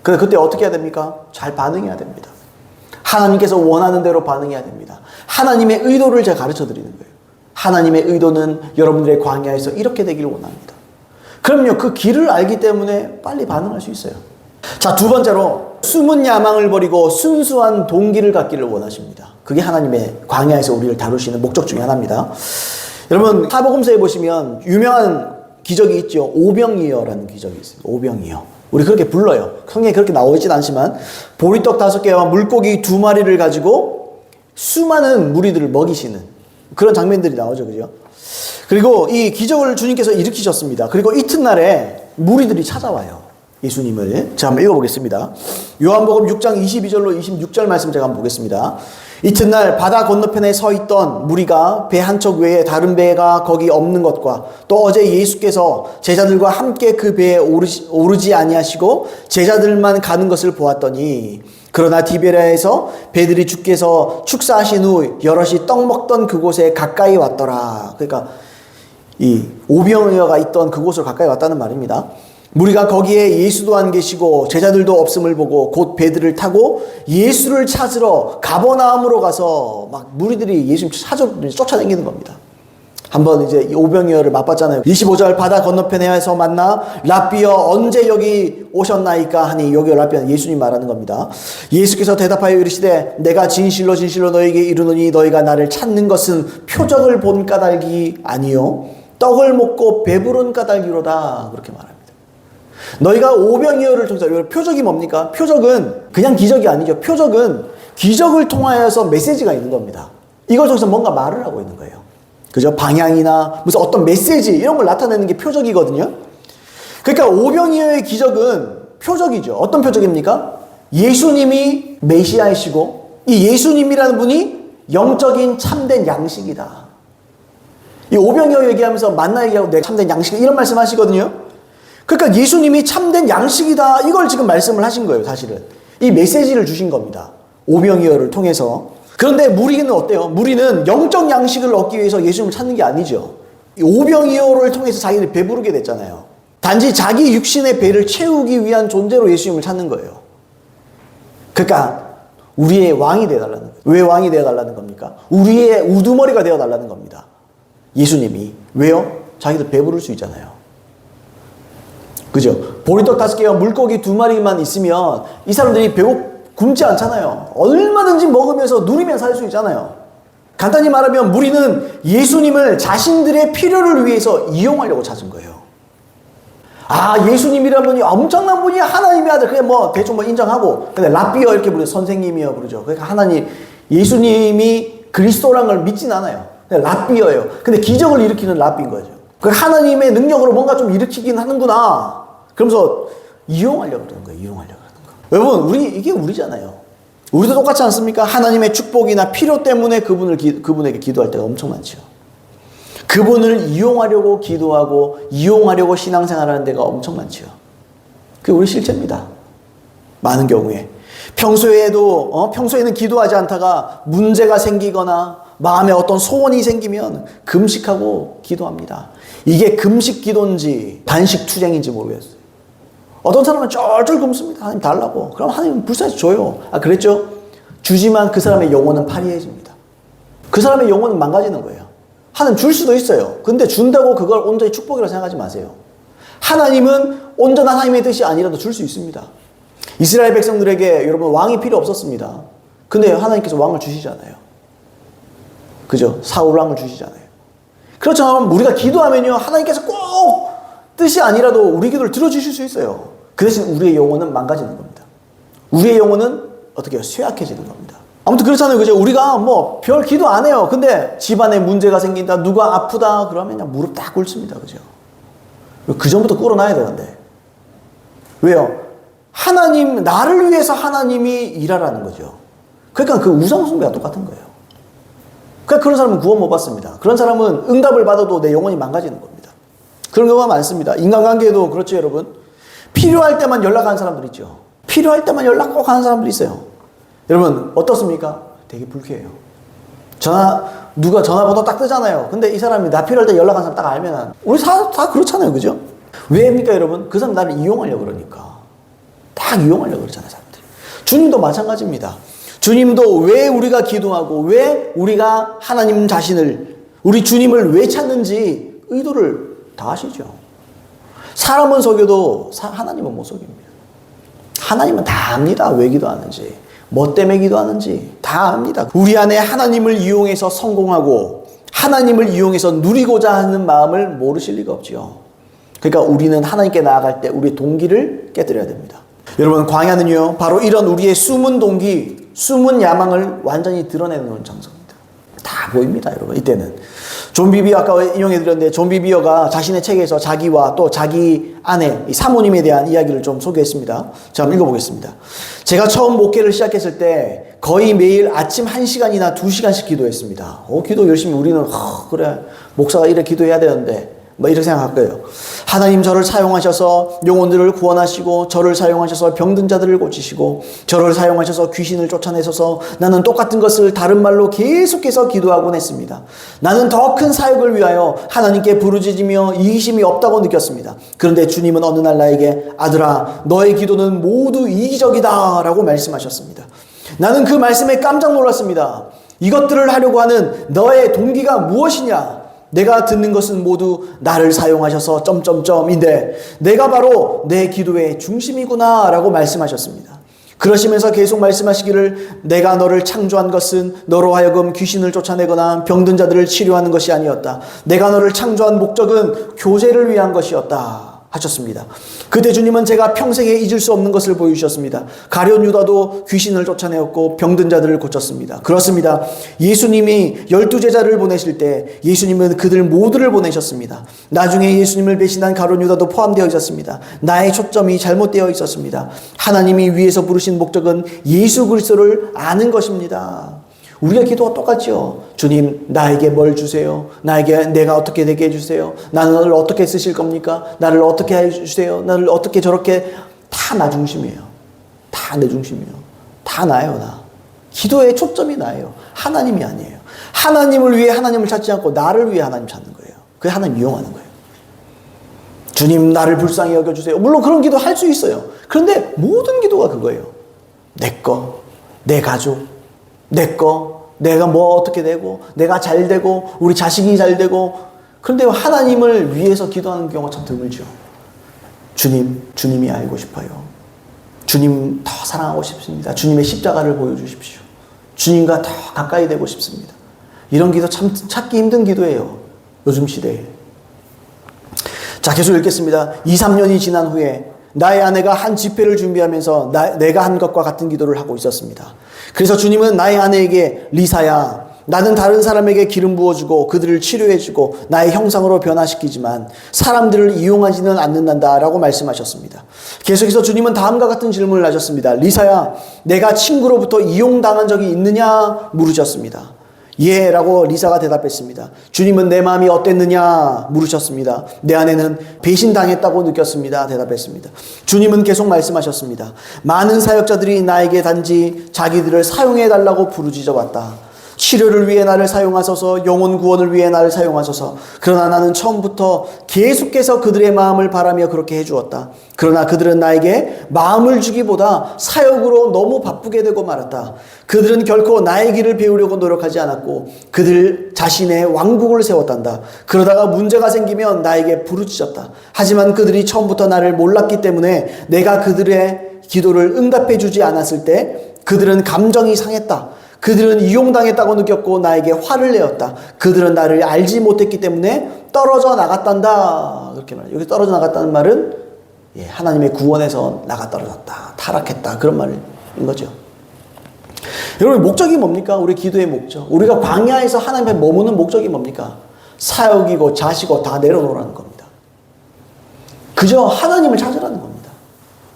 그런데 그때 어떻게 해야 됩니까? 잘 반응해야 됩니다. 하나님께서 원하는 대로 반응해야 됩니다. 하나님의 의도를 제가 가르쳐 드리는 거예요. 하나님의 의도는 여러분들의 광야에서 이렇게 되기를 원합니다. 그럼요, 그 길을 알기 때문에 빨리 반응할 수 있어요. 자, 두 번째로 숨은 야망을 버리고 순수한 동기를 갖기를 원하십니다. 그게 하나님의 광야에서 우리를 다루시는 목적 중에 하나입니다. 여러분 사복음서에 보시면 유명한 기적이 있죠. 오병이어라는 기적이 있습니다. 오병이어. 우리 그렇게 불러요. 성경에 그렇게 나오진 않지만 보리떡 5개와 물고기 2마리를 가지고 수많은 무리들을 먹이시는 그런 장면들이 나오죠. 그죠? 그리고 이 기적을 주님께서 일으키셨습니다. 그리고 이튿날에 무리들이 찾아와요. 예수님을. 제가 한번 읽어보겠습니다. 요한복음 6장 22절로 26절 말씀 제가 한번 보겠습니다. 이튿날 바다 건너편에 서 있던 무리가 배 한 척 외에 다른 배가 거기 없는 것과 또 어제 예수께서 제자들과 함께 그 배에 오르지 아니하시고 제자들만 가는 것을 보았더니 그러나 디베랴에서 배들이 주께서 축사하신 후 여럿이 떡 먹던 그곳에 가까이 왔더라. 그러니까 이 오병이어가 있던 그곳으로 가까이 왔다는 말입니다. 무리가 거기에 예수도 안 계시고 제자들도 없음을 보고 곧 배들을 타고 예수를 찾으러 가버나움으로 가서 막 무리들이 예수님 쫓아다니는 겁니다. 한번 이제 오병이어를 맛봤잖아요. 25절 바다 건너편에서 만나 랍비여 언제 여기 오셨나이까 하니 여기 랍비는 예수님 말하는 겁니다. 예수께서 대답하여 이르시되 내가 진실로 너희에게 이르노니 너희가 나를 찾는 것은 표적을 본 까닭이 아니요 떡을 먹고 배부른 까닭이로다. 그렇게 말합니다. 너희가 오병이어를 통해서 표적이 뭡니까? 표적은 그냥 기적이 아니죠. 표적은 기적을 통하여서 메시지가 있는 겁니다. 이걸 통해서 뭔가 말을 하고 있는 거예요. 그죠? 방향이나 무슨 어떤 메시지 이런 걸 나타내는 게 표적이거든요. 그러니까 오병이어의 기적은 표적이죠. 어떤 표적입니까? 예수님이 메시아이시고 이 예수님이라는 분이 영적인 참된 양식이다. 이 오병이어 얘기하면서 만나 얘기하고 내가 참된 양식 이런 말씀 하시거든요. 그러니까 예수님이 참된 양식이다 이걸 지금 말씀을 하신 거예요. 사실은 이 메시지를 주신 겁니다. 오병이어를 통해서. 그런데 무리는 어때요? 무리는 영적 양식을 얻기 위해서 예수님을 찾는 게 아니죠. 이 오병이어를 통해서 자기를 배부르게 됐잖아요. 단지 자기 육신의 배를 채우기 위한 존재로 예수님을 찾는 거예요. 그러니까 우리의 왕이 되어달라는 거예요. 왜 왕이 되어달라는 겁니까? 우리의 우두머리가 되어달라는 겁니다. 예수님이. 왜요? 자기들 배부를 수 있잖아요. 그죠? 보리떡 5개와 물고기 2마리만 있으면 이 사람들이 굶지 않잖아요. 얼마든지 먹으면서 누리면 살 수 있잖아요. 간단히 말하면 무리는 예수님을 자신들의 필요를 위해서 이용하려고 찾은 거예요. 아, 예수님이란 분이 엄청난 분이야. 하나님의 아들. 그냥 뭐 대충 뭐 인정하고. 근데 랍비어 이렇게 부르죠. 선생님이여 부르죠. 그러니까 하나님, 예수님이 그리스도라는 걸 믿진 않아요. 그냥 랍비어예요. 근데 기적을 일으키는 랍비인 거죠. 그 하나님의 능력으로 뭔가 좀 일으키긴 하는구나. 그러면서 이용하려고 그러는 거예요. 이용하려고 그러는 거. 여러분, 이게 우리잖아요. 우리도 똑같지 않습니까? 하나님의 축복이나 필요 때문에 그분에게 기도할 때가 엄청 많죠. 그분을 이용하려고 기도하고 이용하려고 신앙생활하는 데가 엄청 많죠. 그게 우리 실체입니다. 많은 경우에. 평소에는 기도하지 않다가 문제가 생기거나 마음에 어떤 소원이 생기면 금식하고 기도합니다. 이게 금식 기도인지 단식 투쟁인지 모르겠어요. 어떤 사람은 쫄쫄 굶습니다. 하나님 달라고. 그럼 하나님 불쌍해서 줘요. 아, 그랬죠? 주지만 그 사람의 영혼은 파리해집니다. 그 사람의 영혼은 망가지는 거예요. 하나님 줄 수도 있어요. 근데 준다고 그걸 온전히 축복이라고 생각하지 마세요. 하나님은 온전한 하나님의 뜻이 아니라도 줄 수 있습니다. 이스라엘 백성들에게 여러분 왕이 필요 없었습니다. 근데 하나님께서 왕을 주시잖아요. 그죠? 사울 왕을 주시잖아요. 그렇지만 우리가 기도하면요, 하나님께서 꼭 뜻이 아니라도 우리 기도를 들어주실 수 있어요. 그 대신 우리의 영혼은 망가지는 겁니다. 우리의 영혼은 어떻게 해요? 쇠약해지는 겁니다. 아무튼 그렇잖아요. 그죠? 우리가 뭐 별 기도 안 해요. 근데 집안에 문제가 생긴다, 누가 아프다 그러면 그냥 무릎 딱 꿇습니다. 그죠? 그 전부터 꿇어놔야 되는데. 왜요? 하나님, 나를 위해서 하나님이 일하라는 거죠. 그러니까 그 우상숭배가 똑같은 거예요. 그러니까 그런 사람은 구원 못 받습니다. 그런 사람은 응답을 받아도 내 영혼이 망가지는 겁니다. 그런 경우가 많습니다. 인간관계에도 그렇죠, 여러분. 필요할 때만 연락하는 사람들 있죠. 필요할 때만 연락 꼭 하는 사람들이 있어요. 여러분 어떻습니까? 되게 불쾌해요. 누가 전화번호 딱 뜨잖아요. 근데 이 사람이 나 필요할 때 연락하는 사람 딱 알면 우리 다 그렇잖아요. 그죠? 왜입니까, 여러분? 그 사람 나를 이용하려고 그러니까. 딱 이용하려고 그러잖아요, 사람들이. 주님도 마찬가지입니다. 주님도 왜 우리가 기도하고 왜 우리가 하나님 자신을, 우리 주님을 왜 찾는지 의도를 다 아시죠. 사람은 속여도 하나님은 못 속입니다. 하나님은 다 압니다. 왜 기도하는지, 뭐 때문에 기도하는지 다 압니다. 우리 안에 하나님을 이용해서 성공하고 하나님을 이용해서 누리고자 하는 마음을 모르실 리가 없지요. 그러니까 우리는 하나님께 나아갈 때 우리의 동기를 깨뜨려야 됩니다. 여러분, 광야는요 바로 이런 우리의 숨은 동기, 숨은 야망을 완전히 드러내는 장소입니다. 다 보입니다, 여러분. 이때는 존 비비어, 아까 인용해드렸는데 존 비비어가 자신의 책에서 자기와 또 자기 아내 사모님에 대한 이야기를 좀 소개했습니다. 자, 한번 읽어보겠습니다. 제가 처음 목회를 시작했을 때 거의 매일 아침 1시간이나 2시간씩 기도했습니다. 기도 열심히. 우리는 그래 목사가 이래 기도해야 되는데 뭐 이렇게 생각할 거예요. 하나님, 저를 사용하셔서 영혼들을 구원하시고, 저를 사용하셔서 병든 자들을 고치시고, 저를 사용하셔서 귀신을 쫓아내셔서 나는 똑같은 것을 다른 말로 계속해서 기도하곤 했습니다. 나는 더 큰 사역을 위하여 하나님께 부르짖으며 이기심이 없다고 느꼈습니다. 그런데 주님은 어느 날 나에게 아들아, 너의 기도는 모두 이기적이다 라고 말씀하셨습니다. 나는 그 말씀에 깜짝 놀랐습니다. 이것들을 하려고 하는 너의 동기가 무엇이냐? 내가 듣는 것은 모두 나를 사용하셔서 점점점인데 내가 바로 내 기도의 중심이구나 라고 말씀하셨습니다. 그러시면서 계속 말씀하시기를 내가 너를 창조한 것은 너로 하여금 귀신을 쫓아내거나 병든 자들을 치료하는 것이 아니었다. 내가 너를 창조한 목적은 교제를 위한 것이었다 하셨습니다. 그때 주님은 제가 평생에 잊을 수 없는 것을 보여주셨습니다. 가룟 유다도 귀신을 쫓아내었고 병든 자들을 고쳤습니다. 그렇습니다. 예수님이 12제자를 보내실 때 예수님은 그들 모두를 보내셨습니다. 나중에 예수님을 배신한 가룟 유다도 포함되어 있었습니다. 나의 초점이 잘못되어 있었습니다. 하나님이 위에서 부르신 목적은 예수 그리스도를 아는 것입니다. 우리가 기도가 똑같죠. 주님, 나에게 뭘 주세요? 내가 어떻게 되게 해주세요? 나를 어떻게 쓰실 겁니까? 나를 어떻게 해주세요? 나를 어떻게 저렇게. 다 나 중심이에요. 다 내 중심이에요. 다 나예요, 나. 기도의 초점이 나예요. 하나님이 아니에요. 하나님을 위해 하나님을 찾지 않고 나를 위해 하나님 찾는 거예요. 그게 하나님 이용하는 거예요. 주님, 나를 불쌍히 여겨주세요. 물론 그런 기도 할 수 있어요. 그런데 모든 기도가 그거예요. 내 거, 내 가족, 내 거, 내가 뭐 어떻게 되고, 내가 잘 되고, 우리 자식이 잘 되고. 그런데 하나님을 위해서 기도하는 경우가 참 드물죠. 주님이 알고 싶어요. 주님 더 사랑하고 싶습니다. 주님의 십자가를 보여주십시오. 주님과 더 가까이 되고 싶습니다. 이런 기도 참 찾기 힘든 기도예요. 요즘 시대에. 자, 계속 읽겠습니다. 2, 3년이 지난 후에 나의 아내가 한 집회를 준비하면서 내가 한 것과 같은 기도를 하고 있었습니다. 그래서 주님은 나의 아내에게 리사야, 나는 다른 사람에게 기름 부어주고 그들을 치료해주고 나의 형상으로 변화시키지만 사람들을 이용하지는 않는단다 라고 말씀하셨습니다. 계속해서 주님은 다음과 같은 질문을 하셨습니다. 리사야, 내가 친구로부터 이용당한 적이 있느냐 물으셨습니다. 예 라고 리사가 대답했습니다. 주님은 내 마음이 어땠느냐 물으셨습니다. 내 아내는 배신당했다고 느꼈습니다. 대답했습니다. 주님은 계속 말씀하셨습니다. 많은 사역자들이 나에게 단지 자기들을 사용해달라고 부르짖어 왔다. 치료를 위해 나를 사용하소서, 영혼 구원을 위해 나를 사용하소서. 그러나 나는 처음부터 계속해서 그들의 마음을 바라며 그렇게 해주었다. 그러나 그들은 나에게 마음을 주기보다 사역으로 너무 바쁘게 되고 말았다. 그들은 결코 나의 길을 배우려고 노력하지 않았고 그들 자신의 왕국을 세웠단다. 그러다가 문제가 생기면 나에게 부르짖었다. 하지만 그들이 처음부터 나를 몰랐기 때문에 내가 그들의 기도를 응답해 주지 않았을 때 그들은 감정이 상했다. 그들은 이용당했다고 느꼈고 나에게 화를 내었다. 그들은 나를 알지 못했기 때문에 떨어져 나갔단다. 그렇게 말해요. 여기 떨어져 나갔다는 말은 하나님의 구원에서 나가 떨어졌다. 타락했다. 그런 말인 거죠. 여러분, 목적이 뭡니까? 우리 기도의 목적. 우리가 광야에서 하나님 앞에 머무는 목적이 뭡니까? 사역이고 자식이고 다 내려놓으라는 겁니다. 그저 하나님을 찾으라는 겁니다.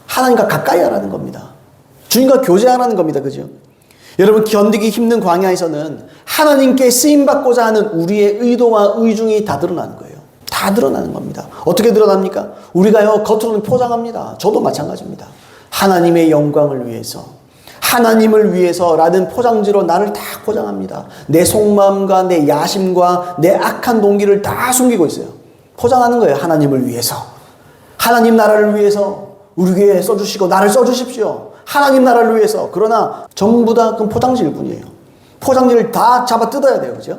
하나님과 가까이 하라는 겁니다. 주님과 교제하라는 겁니다. 그죠? 여러분, 견디기 힘든 광야에서는 하나님께 쓰임받고자 하는 우리의 의도와 의중이 다 드러나는 거예요. 다 드러나는 겁니다. 어떻게 드러납니까? 우리가요, 겉으로는 포장합니다. 저도 마찬가지입니다. 하나님의 영광을 위해서, 하나님을 위해서라는 포장지로 나를 다 포장합니다. 내 속마음과 내 야심과 내 악한 동기를 다 숨기고 있어요. 포장하는 거예요. 하나님을 위해서. 하나님 나라를 위해서 우리 교회에 써주시고 나를 써주십시오. 하나님 나라를 위해서. 그러나 전부 다 그건 포장지일 뿐이에요. 포장지를 다 잡아 뜯어야 돼요. 그죠?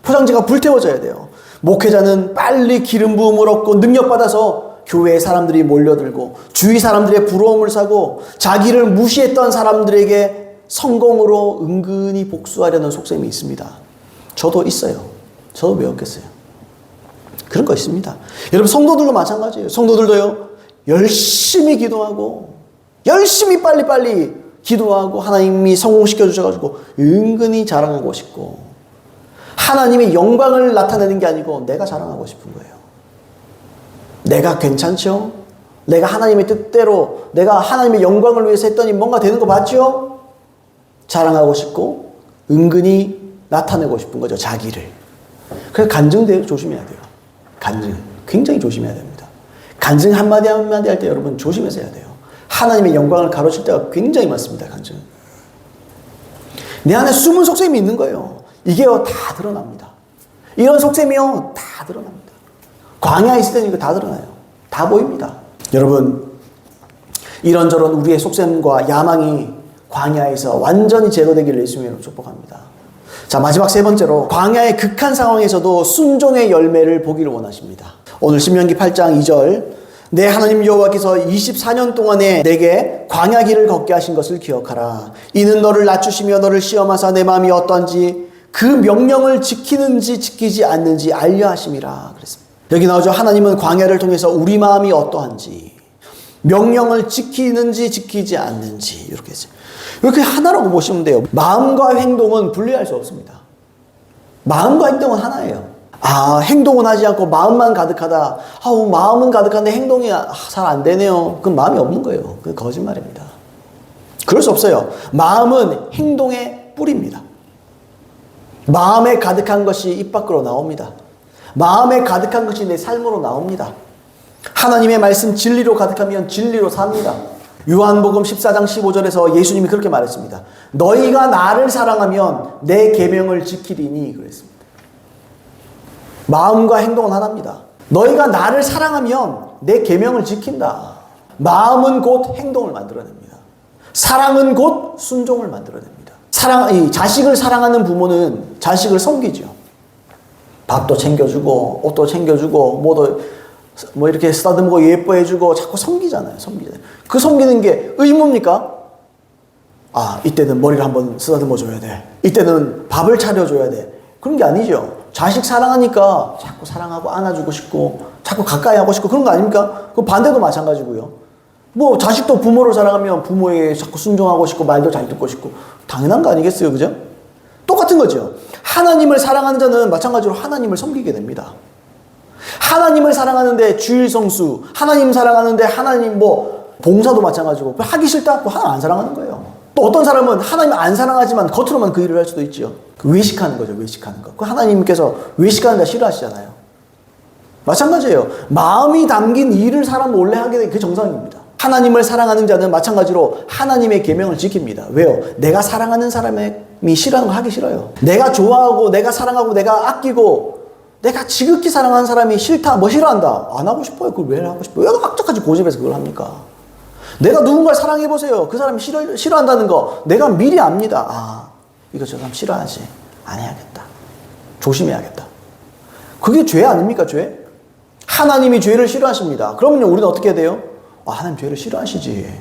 포장지가 불태워져야 돼요. 목회자는 빨리 기름 부음을 얻고 능력받아서 교회에 사람들이 몰려들고 주위 사람들의 부러움을 사고 자기를 무시했던 사람들에게 성공으로 은근히 복수하려는 속셈이 있습니다. 저도 있어요. 저도 왜 없겠어요? 그런 거 있습니다. 여러분, 성도들도 마찬가지예요. 성도들도요, 열심히 기도하고 열심히 빨리빨리 기도하고 하나님이 성공시켜 주셔가지고 은근히 자랑하고 싶고 하나님의 영광을 나타내는 게 아니고 내가 자랑하고 싶은 거예요. 내가 괜찮죠? 내가 하나님의 뜻대로 내가 하나님의 영광을 위해서 했더니 뭔가 되는 거 맞죠? 자랑하고 싶고 은근히 나타내고 싶은 거죠. 자기를. 그래서 간증 조심해야 돼요. 간증 굉장히 조심해야 됩니다. 간증 한마디 한마디 할 때 여러분 조심해서 해야 돼요. 하나님의 영광을 가로칠 때가 굉장히 많습니다. 간증. 내 안에 숨은 속셈이 있는 거예요. 이게요, 다 드러납니다. 이런 속셈이요, 다 드러납니다. 광야에 있을 때는 이거 다 드러나요. 다 보입니다. 여러분, 이런저런 우리의 속셈과 야망이 광야에서 완전히 제거되기를 예수님의 이름으로 축복합니다. 자, 마지막 세 번째로 광야의 극한 상황에서도 순종의 열매를 보기를 원하십니다. 오늘 신명기 8장 2절, 내 하나님 여호와께서 24년 동안에 내게 광야 길을 걷게 하신 것을 기억하라. 이는 너를 낮추시며 너를 시험하사 내 마음이 어떤지 그 명령을 지키는지 지키지 않는지 알려 하심이라 그랬습니다. 여기 나오죠. 하나님은 광야를 통해서 우리 마음이 어떠한지, 명령을 지키는지 지키지 않는지, 이렇게 했어요. 이렇게 하나라고 보시면 돼요. 마음과 행동은 분리할 수 없습니다. 마음과 행동은 하나예요. 행동은 하지 않고 마음만 가득하다. 마음은 가득한데 행동이 잘 안 되네요. 그건 마음이 없는 거예요. 그건 거짓말입니다. 그럴 수 없어요. 마음은 행동의 뿌리입니다. 마음에 가득한 것이 입 밖으로 나옵니다. 마음에 가득한 것이 내 삶으로 나옵니다. 하나님의 말씀 진리로 가득하면 진리로 삽니다. 요한복음 14장 15절에서 예수님이 그렇게 말했습니다. 너희가 나를 사랑하면 내 계명을 지키리니 그랬습니다. 마음과 행동은 하나입니다. 너희가 나를 사랑하면 내 계명을 지킨다. 마음은 곧 행동을 만들어냅니다. 사랑은 곧 순종을 만들어냅니다. 이 자식을 사랑하는 부모는 자식을 섬기죠. 밥도 챙겨주고 옷도 챙겨주고 뭐 이렇게 쓰다듬고 예뻐해주고 자꾸 섬기잖아요. 그 섬기는 게 의무입니까? 이때는 머리를 한번 쓰다듬어줘야 돼. 이때는 밥을 차려줘야 돼. 그런 게 아니죠. 자식 사랑하니까 자꾸 사랑하고 안아주고 싶고 자꾸 가까이 하고 싶고 그런 거 아닙니까? 그 반대도 마찬가지고요. 뭐 자식도 부모를 사랑하면 부모에게 자꾸 순종하고 싶고 말도 잘 듣고 싶고 당연한 거 아니겠어요? 그죠? 똑같은 거죠. 하나님을 사랑하는 자는 마찬가지로 하나님을 섬기게 됩니다. 하나님을 사랑하는데 주일 성수, 하나님 사랑하는데 하나님 봉사도 마찬가지고 하기 싫다? 하나님 안 사랑하는 거예요. 또 어떤 사람은 하나님 안 사랑하지만 겉으로만 그 일을 할 수도 있죠. 외식하는 거죠. 외식하는 거. 그 하나님께서 외식하는 자 싫어하시잖아요. 마찬가지예요. 마음이 담긴 일을 사람 원래 하게 된 그 정상입니다. 하나님을 사랑하는 자는 마찬가지로 하나님의 계명을 지킵니다. 왜요? 내가 사랑하는 사람이 싫어하는 거 하기 싫어요. 내가 좋아하고 내가 사랑하고 내가 아끼고 내가 지극히 사랑하는 사람이 싫다, 싫어한다. 안 하고 싶어요. 그걸 왜 하고 싶어요? 왜 악착같이 고집해서 그걸 합니까? 내가 누군가를 사랑해보세요. 그 사람이 싫어한다는 거 내가 미리 압니다. 이거 저 사람 싫어하지. 안 해야겠다. 조심해야겠다. 그게 죄 아닙니까? 죄? 하나님이 죄를 싫어하십니다. 그러면 우리는 어떻게 해야 돼요? 하나님 죄를 싫어하시지.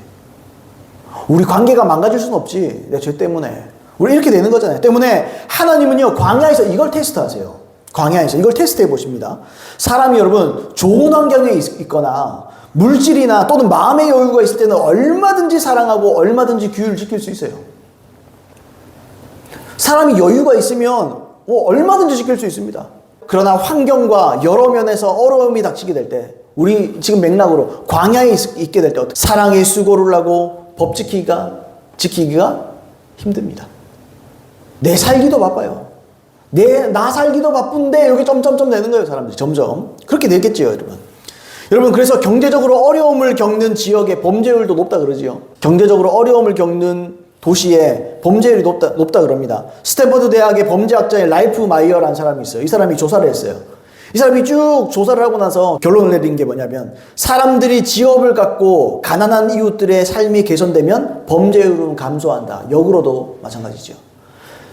우리 관계가 망가질 수는 없지. 내 죄 때문에. 우리 이렇게 되는 거잖아요. 때문에 하나님은요, 광야에서 이걸 테스트하세요. 광야에서 이걸 테스트해 보십니다. 사람이 여러분 좋은 환경에 있거나 물질이나 또는 마음의 여유가 있을 때는 얼마든지 사랑하고 얼마든지 규율을 지킬 수 있어요. 사람이 여유가 있으면 얼마든지 지킬 수 있습니다. 그러나 환경과 여러 면에서 어려움이 닥치게 될 때 우리 지금 맥락으로 광야에 있게 될 때 사랑의 수고를 하고 법 지키기가 힘듭니다. 내 살기도 바빠요. 나 살기도 바쁜데 여기 점점점 되는 거예요. 사람들이 점점 그렇게 되겠죠. 여러분 그래서 경제적으로 어려움을 겪는 지역의 범죄율도 높다 그러지요. 경제적으로 어려움을 겪는 도시에 범죄율이 높다 그럽니다. 스탠퍼드 대학의 범죄학자의 라이프 마이어라는 사람이 있어요. 이 사람이 조사를 했어요. 이 사람이 쭉 조사를 하고 나서 결론을 내린 게 뭐냐면 사람들이 직업을 갖고 가난한 이웃들의 삶이 개선되면 범죄율은 감소한다. 역으로도 마찬가지죠.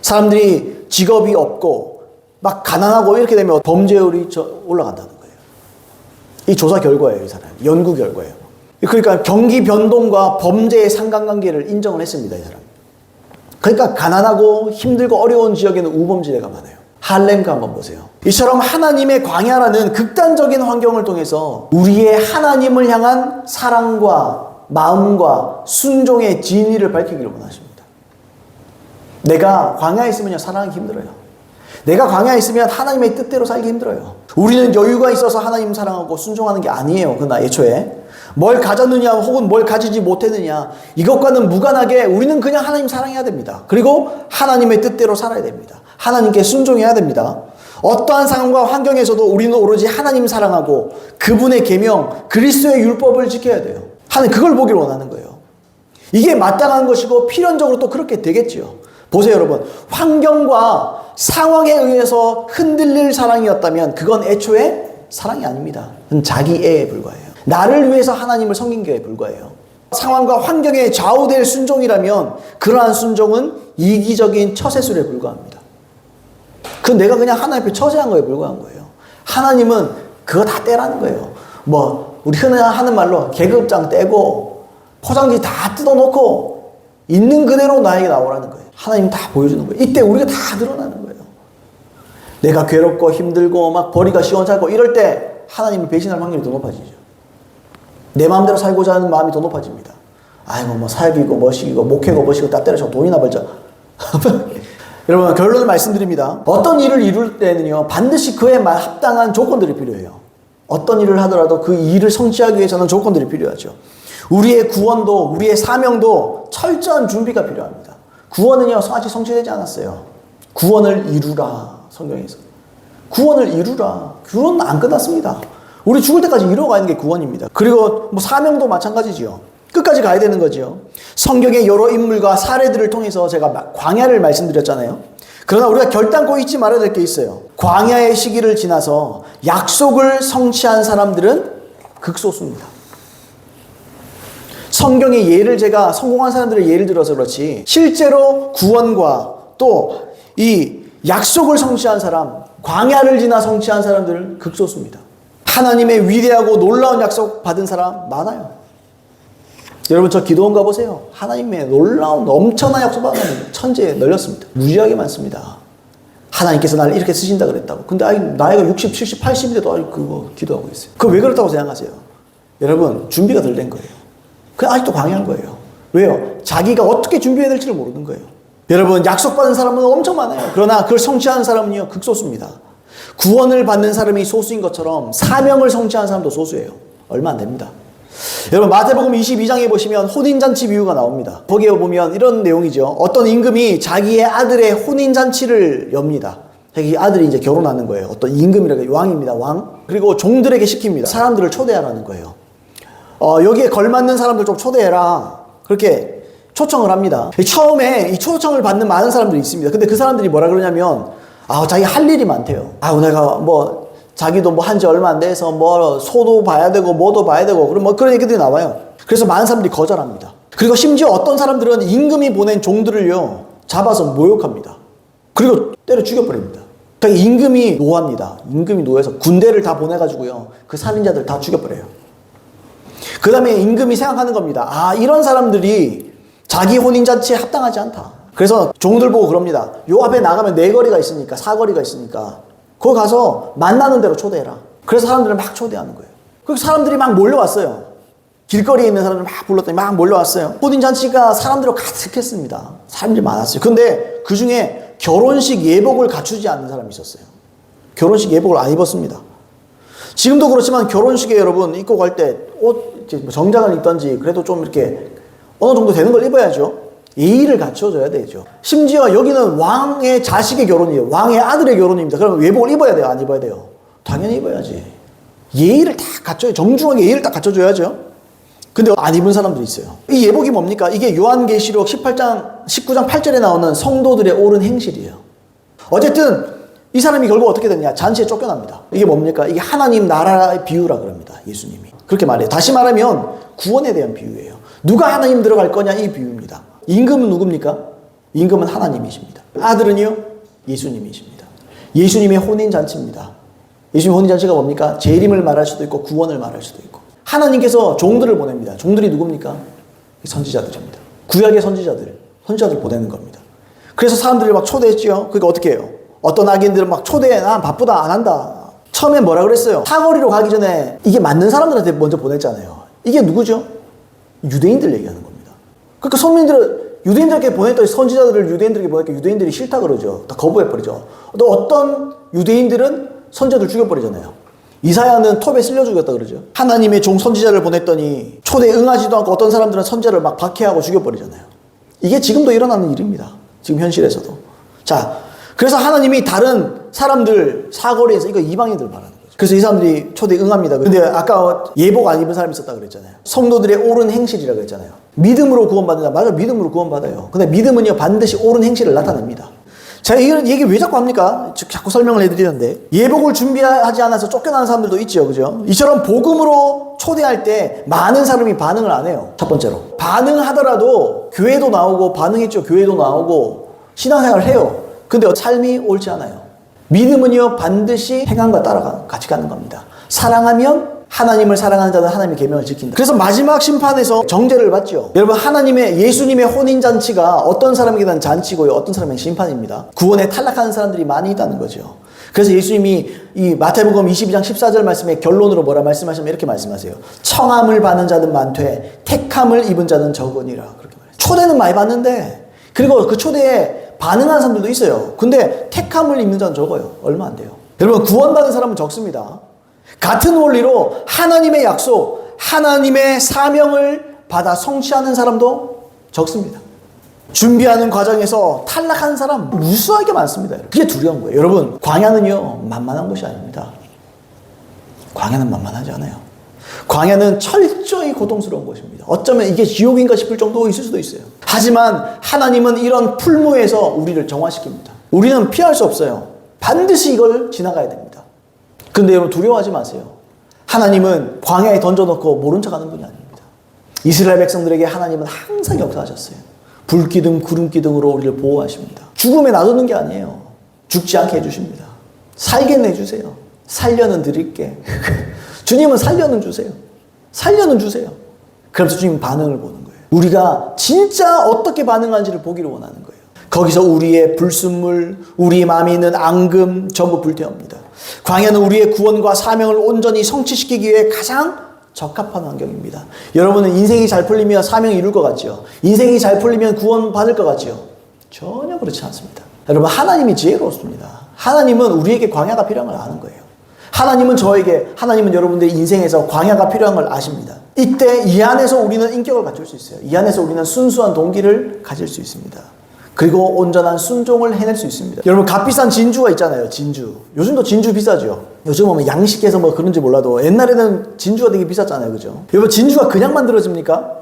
사람들이 직업이 없고 막 가난하고 이렇게 되면 범죄율이 올라간다는 거예요. 이 조사 결과예요. 이 사람 연구 결과예요. 그러니까 경기 변동과 범죄의 상관관계를 인정을 했습니다. 이 사람. 그러니까 가난하고 힘들고 어려운 지역에는 우범지대가 많아요. 할렘가 한번 보세요. 이처럼 하나님의 광야라는 극단적인 환경을 통해서 우리의 하나님을 향한 사랑과 마음과 순종의 진리를 밝히기를 원하십니다. 내가 광야에 있으면 사랑하기 힘들어요. 내가 광야에 있으면 하나님의 뜻대로 살기 힘들어요. 우리는 여유가 있어서 하나님 사랑하고 순종하는 게 아니에요. 그러나 애초에 뭘 가졌느냐 혹은 뭘 가지지 못했느냐 이것과는 무관하게 우리는 그냥 하나님 사랑해야 됩니다. 그리고 하나님의 뜻대로 살아야 됩니다. 하나님께 순종해야 됩니다. 어떠한 상황과 환경에서도 우리는 오로지 하나님 사랑하고 그분의 계명 그리스도의 율법을 지켜야 돼요. 하나님 그걸 보길 원하는 거예요. 이게 마땅한 것이고 필연적으로 또 그렇게 되겠지요. 보세요 여러분. 환경과 상황에 의해서 흔들릴 사랑이었다면 그건 애초에 사랑이 아닙니다. 그건 자기애에 불과해요. 나를 위해서 하나님을 섬긴 게 불과해요. 상황과 환경에 좌우될 순종이라면 그러한 순종은 이기적인 처세술에 불과합니다. 그건 내가 그냥 하나님 앞에 처세한 거에 불과한 거예요. 하나님은 그거 다 떼라는 거예요. 우리 흔히 하는 말로 계급장 떼고 포장지 다 뜯어놓고 있는 그대로 나에게 나오라는 거예요. 하나님 다 보여주는 거예요. 이때 우리가 다 드러나는 거예요. 내가 괴롭고 힘들고 막 벌이가 시원찮고 이럴 때 하나님을 배신할 확률이 더 높아지죠. 내 마음대로 살고자 하는 마음이 더 높아집니다. 아이고 사역이고 멋이고 목회고 멋이고 다 때려쳐 돈이나 벌자. 여러분 결론을 말씀드립니다. 어떤 일을 이룰 때는요 반드시 그에 합당한 조건들이 필요해요. 어떤 일을 하더라도 그 일을 성취하기 위해서는 조건들이 필요하죠. 우리의 구원도 우리의 사명도 철저한 준비가 필요합니다. 구원은요 아직 성취되지 않았어요. 구원을 이루라. 성경에서. 구원을 이루라. 구원은 안 끝났습니다. 우리 죽을 때까지 이루어가는 게 구원입니다. 그리고 뭐 사명도 마찬가지지요. 끝까지 가야 되는 거죠. 성경의 여러 인물과 사례들을 통해서 제가 광야를 말씀드렸잖아요. 그러나 우리가 결단코 잊지 말아야 될 게 있어요. 광야의 시기를 지나서 약속을 성취한 사람들은 극소수입니다. 성경의 예를 제가 성공한 사람들의 예를 들어서 그렇지 실제로 구원과 또 이 약속을 성취한 사람, 광야를 지나 성취한 사람들은 극소수입니다. 하나님의 위대하고 놀라운 약속 받은 사람 많아요. 여러분 저 기도원 가보세요. 하나님의 놀라운 엄청난 약속 받은 천지에 널렸습니다. 무지하게 많습니다. 하나님께서 나를 이렇게 쓰신다 그랬다고. 근데 나이가 60, 70, 80인데도 그거 기도하고 있어요. 그거 왜 그렇다고 생각하세요? 여러분 준비가 덜 된 거예요. 그냥 아직도 광야인 거예요. 왜요? 자기가 어떻게 준비해야 될지를 모르는 거예요. 여러분 약속받은 사람은 엄청 많아요. 그러나 그걸 성취하는 사람은요 극소수입니다. 구원을 받는 사람이 소수인 것처럼 사명을 성취하는 사람도 소수예요. 얼마 안 됩니다. 여러분 마태복음 22장에 보시면 혼인잔치 비유가 나옵니다. 거기에 보면 이런 내용이죠. 어떤 임금이 자기의 아들의 혼인잔치를 엽니다. 자기 아들이 이제 결혼하는 거예요. 어떤 임금이라고 왕입니다. 왕. 그리고 종들에게 시킵니다. 사람들을 초대하라는 거예요. 여기에 걸맞는 사람들 좀 초대해라. 그렇게 초청을 합니다. 처음에 이 초청을 받는 많은 사람들이 있습니다. 근데 그 사람들이 뭐라 그러냐면 자기 할 일이 많대요. 내가 뭐 자기도 뭐 한지 얼마 안 돼서 뭐 소도 봐야 되고 뭐도 봐야 되고 그런 뭐 그런 얘기들이 나와요. 그래서 많은 사람들이 거절합니다. 그리고 심지어 어떤 사람들은 임금이 보낸 종들을요 잡아서 모욕합니다. 그리고 때려 죽여버립니다. 그러니까 임금이 노합니다. 임금이 노해서 군대를 다 보내가지고요 그 살인자들 다 죽여버려요. 그 다음에 임금이 생각하는 겁니다. 이런 사람들이 자기 혼인잔치에 합당하지 않다. 그래서 종들 보고 그럽니다. 요 앞에 나가면 네 거리가 있으니까 사거리가 있으니까 거기 가서 만나는 대로 초대해라. 그래서 사람들을 막 초대하는 거예요. 그래서 사람들이 막 몰려왔어요. 길거리에 있는 사람들 막 불렀더니 막 몰려왔어요. 혼인잔치가 사람들로 가득했습니다. 사람들이 많았어요. 근데 그 중에 결혼식 예복을 갖추지 않는 사람이 있었어요. 결혼식 예복을 안 입었습니다. 지금도 그렇지만 결혼식에 여러분 입고 갈 때 옷 정장을 입던지 그래도 좀 이렇게 어느 정도 되는 걸 입어야죠. 예의를 갖춰줘야 되죠. 심지어 여기는 왕의 자식의 결혼이에요. 왕의 아들의 결혼입니다. 그러면 예복을 입어야 돼요? 안 입어야 돼요? 당연히 입어야지. 예의를 딱 갖춰요. 정중하게 예의를 딱 갖춰줘야죠. 근데 안 입은 사람들이 있어요. 이 예복이 뭡니까? 이게 요한계시록 19장 8절에 나오는 성도들의 옳은 행실이에요. 어쨌든 이 사람이 결국 어떻게 됐냐? 잔치에 쫓겨납니다. 이게 뭡니까? 이게 하나님 나라의 비유라 그럽니다. 예수님이. 그렇게 말해요. 다시 말하면 구원에 대한 비유예요. 누가 하나님 들어갈 거냐? 이 비유입니다. 임금은 누굽니까? 임금은 하나님이십니다. 아들은요? 예수님이십니다. 예수님의 혼인잔치입니다. 예수님 혼인잔치가 뭡니까? 재림을 말할 수도 있고 구원을 말할 수도 있고 하나님께서 종들을 보냅니다. 종들이 누굽니까? 선지자들입니다. 구약의 선지자들 보내는 겁니다. 그래서 사람들이 막 초대했죠. 그러니까 어떻게 해요? 어떤 악인들은 막 초대해. 나 바쁘다 안 한다. 처음에 뭐라 그랬어요? 사거리로 가기 전에 이게 맞는 사람들한테 먼저 보냈잖아요. 이게 누구죠? 유대인들 얘기하는 겁니다. 그러니까 유대인들에게 보냈더니 선지자들을 유대인들에게 보내니까 유대인들이 싫다 그러죠. 다 거부해버리죠. 또 어떤 유대인들은 선지자들 죽여버리잖아요. 이사야는 톱에 쓸려 죽였다 그러죠. 하나님의 종 선지자를 보냈더니 초대에 응하지도 않고 어떤 사람들은 선지자를 막 박해하고 죽여버리잖아요. 이게 지금도 일어나는 일입니다. 지금 현실에서도. 자, 그래서 하나님이 다른 사람들 사거리에서 이거 이방인들 말하는 거죠. 그래서 이 사람들이 초대에 응합니다. 근데 아까 예복 안 입은 사람이 있었다 그랬잖아요. 성도들의 옳은 행실이라고 했잖아요. 믿음으로 구원받는다. 맞아, 믿음으로 구원받아요. 근데 믿음은요 반드시 옳은 행실을 나타냅니다. 제가 이런 얘기 왜 자꾸 합니까? 자꾸 설명을 해드리는데 예복을 준비하지 않아서 쫓겨나는 사람들도 있죠. 그죠? 이처럼 복음으로 초대할 때 많은 사람이 반응을 안 해요. 첫 번째로 반응하더라도 교회도 나오고 반응했죠. 교회도 나오고 신앙생활을 해요. 근데 삶이 옳지 않아요. 믿음은요 반드시 행함과 따라 같이 가는 겁니다. 사랑하면 하나님을 사랑하는 자는 하나님의 계명을 지킨다. 그래서 마지막 심판에서 정죄를 받죠. 여러분 예수님의 혼인잔치가 어떤 사람에게는 잔치고요 어떤 사람에게는 심판입니다. 구원에 탈락하는 사람들이 많이 있다는 거죠. 그래서 예수님이 이 마태복음 22장 14절 말씀에 결론으로 뭐라 말씀하시면 이렇게 말씀하세요. 청함을 받는 자는 많되 택함을 입은 자는 적으니라. 그렇게 말해요. 초대는 많이 받는데 그리고 그 초대에 반응하는 사람들도 있어요. 근데 택함을 입는 자는 적어요. 얼마 안 돼요. 여러분 구원받은 사람은 적습니다. 같은 원리로 하나님의 약속, 하나님의 사명을 받아 성취하는 사람도 적습니다. 준비하는 과정에서 탈락하는 사람 무수하게 많습니다. 그게 두려운 거예요. 여러분, 광야는요, 만만한 곳이 아닙니다. 광야는 만만하지 않아요. 광야는 철저히 고통스러운 곳입니다. 어쩌면 이게 지옥인가 싶을 정도가 있을 수도 있어요. 하지만 하나님은 이런 풀무에서 우리를 정화시킵니다. 우리는 피할 수 없어요. 반드시 이걸 지나가야 됩니다. 근데 여러분, 두려워하지 마세요. 하나님은 광야에 던져놓고 모른 척하는 분이 아닙니다. 이스라엘 백성들에게 하나님은 항상 역사하셨어요. 불기둥, 구름기둥으로 우리를 보호하십니다. 죽음에 놔두는 게 아니에요. 죽지 않게 해주십니다. 살게는 해주세요. 살려는 드릴게. 주님은 살려는 주세요. 살려는 주세요. 그러면서 주님 반응을 보는 거예요. 우리가 진짜 어떻게 반응하는지를 보기를 원하는 거예요. 거기서 우리의 불순물, 우리의 마음에 있는 앙금 전부 불태웁니다. 광야는 우리의 구원과 사명을 온전히 성취시키기 위해 가장 적합한 환경입니다. 여러분은 인생이 잘 풀리면 사명이 이룰 것 같죠? 인생이 잘 풀리면 구원 받을 것 같죠? 전혀 그렇지 않습니다. 여러분, 하나님이 지혜로웠습니다. 하나님은 우리에게 광야가 필요한 걸 아는 거예요. 하나님은 여러분들의 인생에서 광야가 필요한 걸 아십니다. 이때 이 안에서 우리는 인격을 갖출 수 있어요. 이 안에서 우리는 순수한 동기를 가질 수 있습니다. 그리고 온전한 순종을 해낼 수 있습니다. 여러분, 값비싼 진주가 있잖아요. 진주. 요즘도 진주 비싸죠. 요즘은 뭐 양식해서 뭐 그런지 몰라도 옛날에는 진주가 되게 비쌌잖아요. 그죠? 여러분, 진주가 그냥 만들어집니까?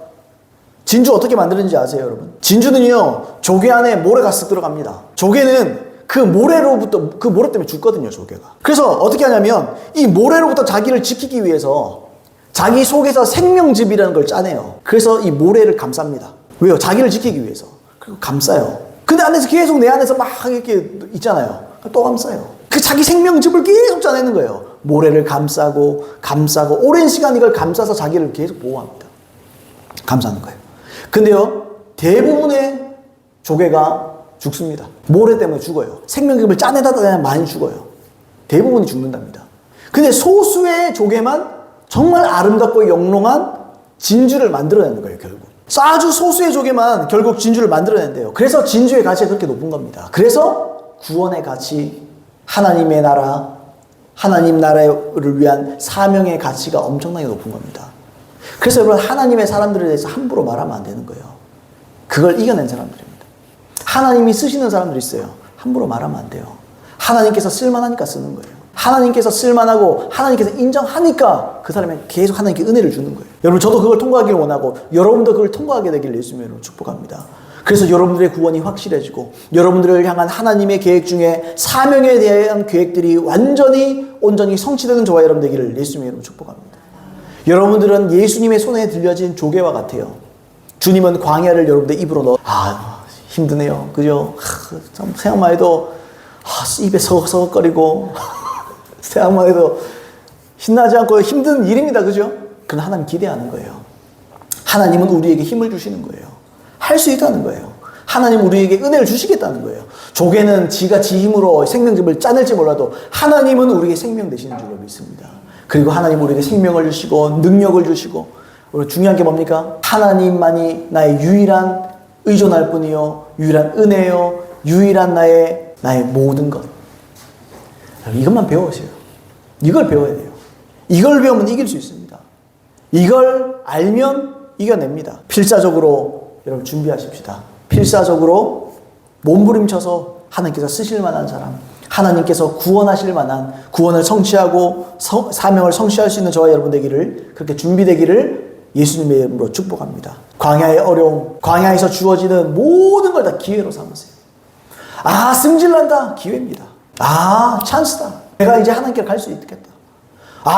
진주 어떻게 만드는지 아세요, 여러분? 진주는요, 조개 안에 모래가 쓱 들어갑니다. 조개는 그 모래 때문에 죽거든요, 조개가. 그래서 어떻게 하냐면, 이 모래로부터 자기를 지키기 위해서 자기 속에서 생명즙이라는 걸 짜내요. 그래서 이 모래를 감쌉니다. 왜요? 자기를 지키기 위해서. 그리고 감싸요. 근데 안에서 계속 내 안에서 막 이렇게 있잖아요. 또 감싸요. 그 자기 생명즙을 계속 짜내는 거예요. 모래를 감싸고 오랜 시간 이걸 감싸서 자기를 계속 보호합니다. 감싸는 거예요. 근데요, 대부분의 조개가 죽습니다. 모래 때문에 죽어요. 생명즙을 짜내다 많이 죽어요. 대부분이 죽는답니다. 근데 소수의 조개만 정말 아름답고 영롱한 진주를 만들어내는 거예요, 결국. 아주 소수의 조개만 결국 진주를 만들어낸대요. 그래서 진주의 가치가 그렇게 높은 겁니다. 그래서 구원의 가치, 하나님의 나라, 하나님 나라를 위한 사명의 가치가 엄청나게 높은 겁니다. 그래서 여러분, 하나님의 사람들에 대해서 함부로 말하면 안 되는 거예요. 그걸 이겨낸 사람들입니다. 하나님이 쓰시는 사람들이 있어요. 함부로 말하면 안 돼요. 하나님께서 쓸만하니까 쓰는 거예요. 하나님께서 쓸만하고 하나님께서 인정하니까 그 사람이 계속 하나님께 은혜를 주는 거예요. 여러분, 저도 그걸 통과하기를 원하고 여러분도 그걸 통과하게 되기를 예수님으로 축복합니다. 그래서 여러분들의 구원이 확실해지고 여러분들을 향한 하나님의 계획 중에 사명에 대한 계획들이 온전히 성취되는 저와 여러분 되기를 예수님으로 축복합니다. 여러분들은 예수님의 손에 들려진 조개와 같아요. 주님은 광야를 여러분들 입으로 넣어 힘드네요. 그죠? 참 생각만 해도 입에 서걱서걱거리고 생각만 해도 신나지 않고 힘든 일입니다. 그죠? 그건 하나님 기대하는 거예요. 하나님은 우리에게 힘을 주시는 거예요. 할 수 있다는 거예요. 하나님 우리에게 은혜를 주시겠다는 거예요. 조개는 지가 지 힘으로 생명즙을 짜낼지 몰라도 하나님은 우리에게 생명 되시는 줄로 믿습니다. 그리고 하나님 우리에게 생명을 주시고 능력을 주시고, 우리 중요한 게 뭡니까? 하나님만이 나의 유일한 의존할 뿐이요, 유일한 은혜요, 유일한 나의 모든 것. 이것만 배우세요. 이걸 배워야 돼요. 이걸 배우면 이길 수 있습니다. 이걸 알면 이겨냅니다. 필사적으로 여러분 준비하십시다. 필사적으로 몸부림쳐서 하나님께서 쓰실 만한 사람, 하나님께서 구원하실 만한, 구원을 성취하고 사명을 성취할 수 있는 저와 여러분 되기를, 그렇게 준비되기를 예수님의 이름으로 축복합니다. 광야의 어려움, 광야에서 주어지는 모든 걸 다 기회로 삼으세요. 승질난다. 기회입니다. 찬스다. 내가 이제 하나님께 갈 수 있겠다.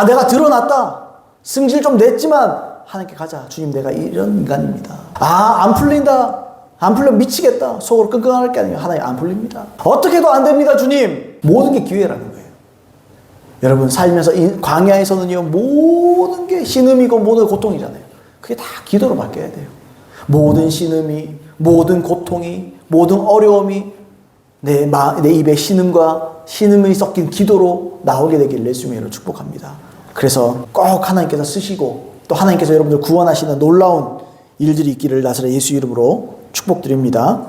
내가 드러났다. 승질 좀 냈지만 하나님께 가자. 주님, 내가 이런 인간입니다. 안 풀린다. 안 풀리면 미치겠다. 속으로 끙끙할 게 아니에요. 하나님, 안 풀립니다. 어떻게 해도 안 됩니다, 주님. 모든 게 기회라는 거예요. 여러분, 살면서 광야에서는요, 모든 게 신음이고 모든 고통이잖아요. 그게 다 기도로 바뀌어야 돼요. 모든 신음이, 모든 고통이, 모든 어려움이 내 입에 신음이 섞인 기도로 나오게 되기를 예수님으로 축복합니다. 그래서 꼭 하나님께서 쓰시고 또 하나님께서 여러분들 구원하시는 놀라운 일들이 있기를 나사렛 예수 이름으로 축복드립니다.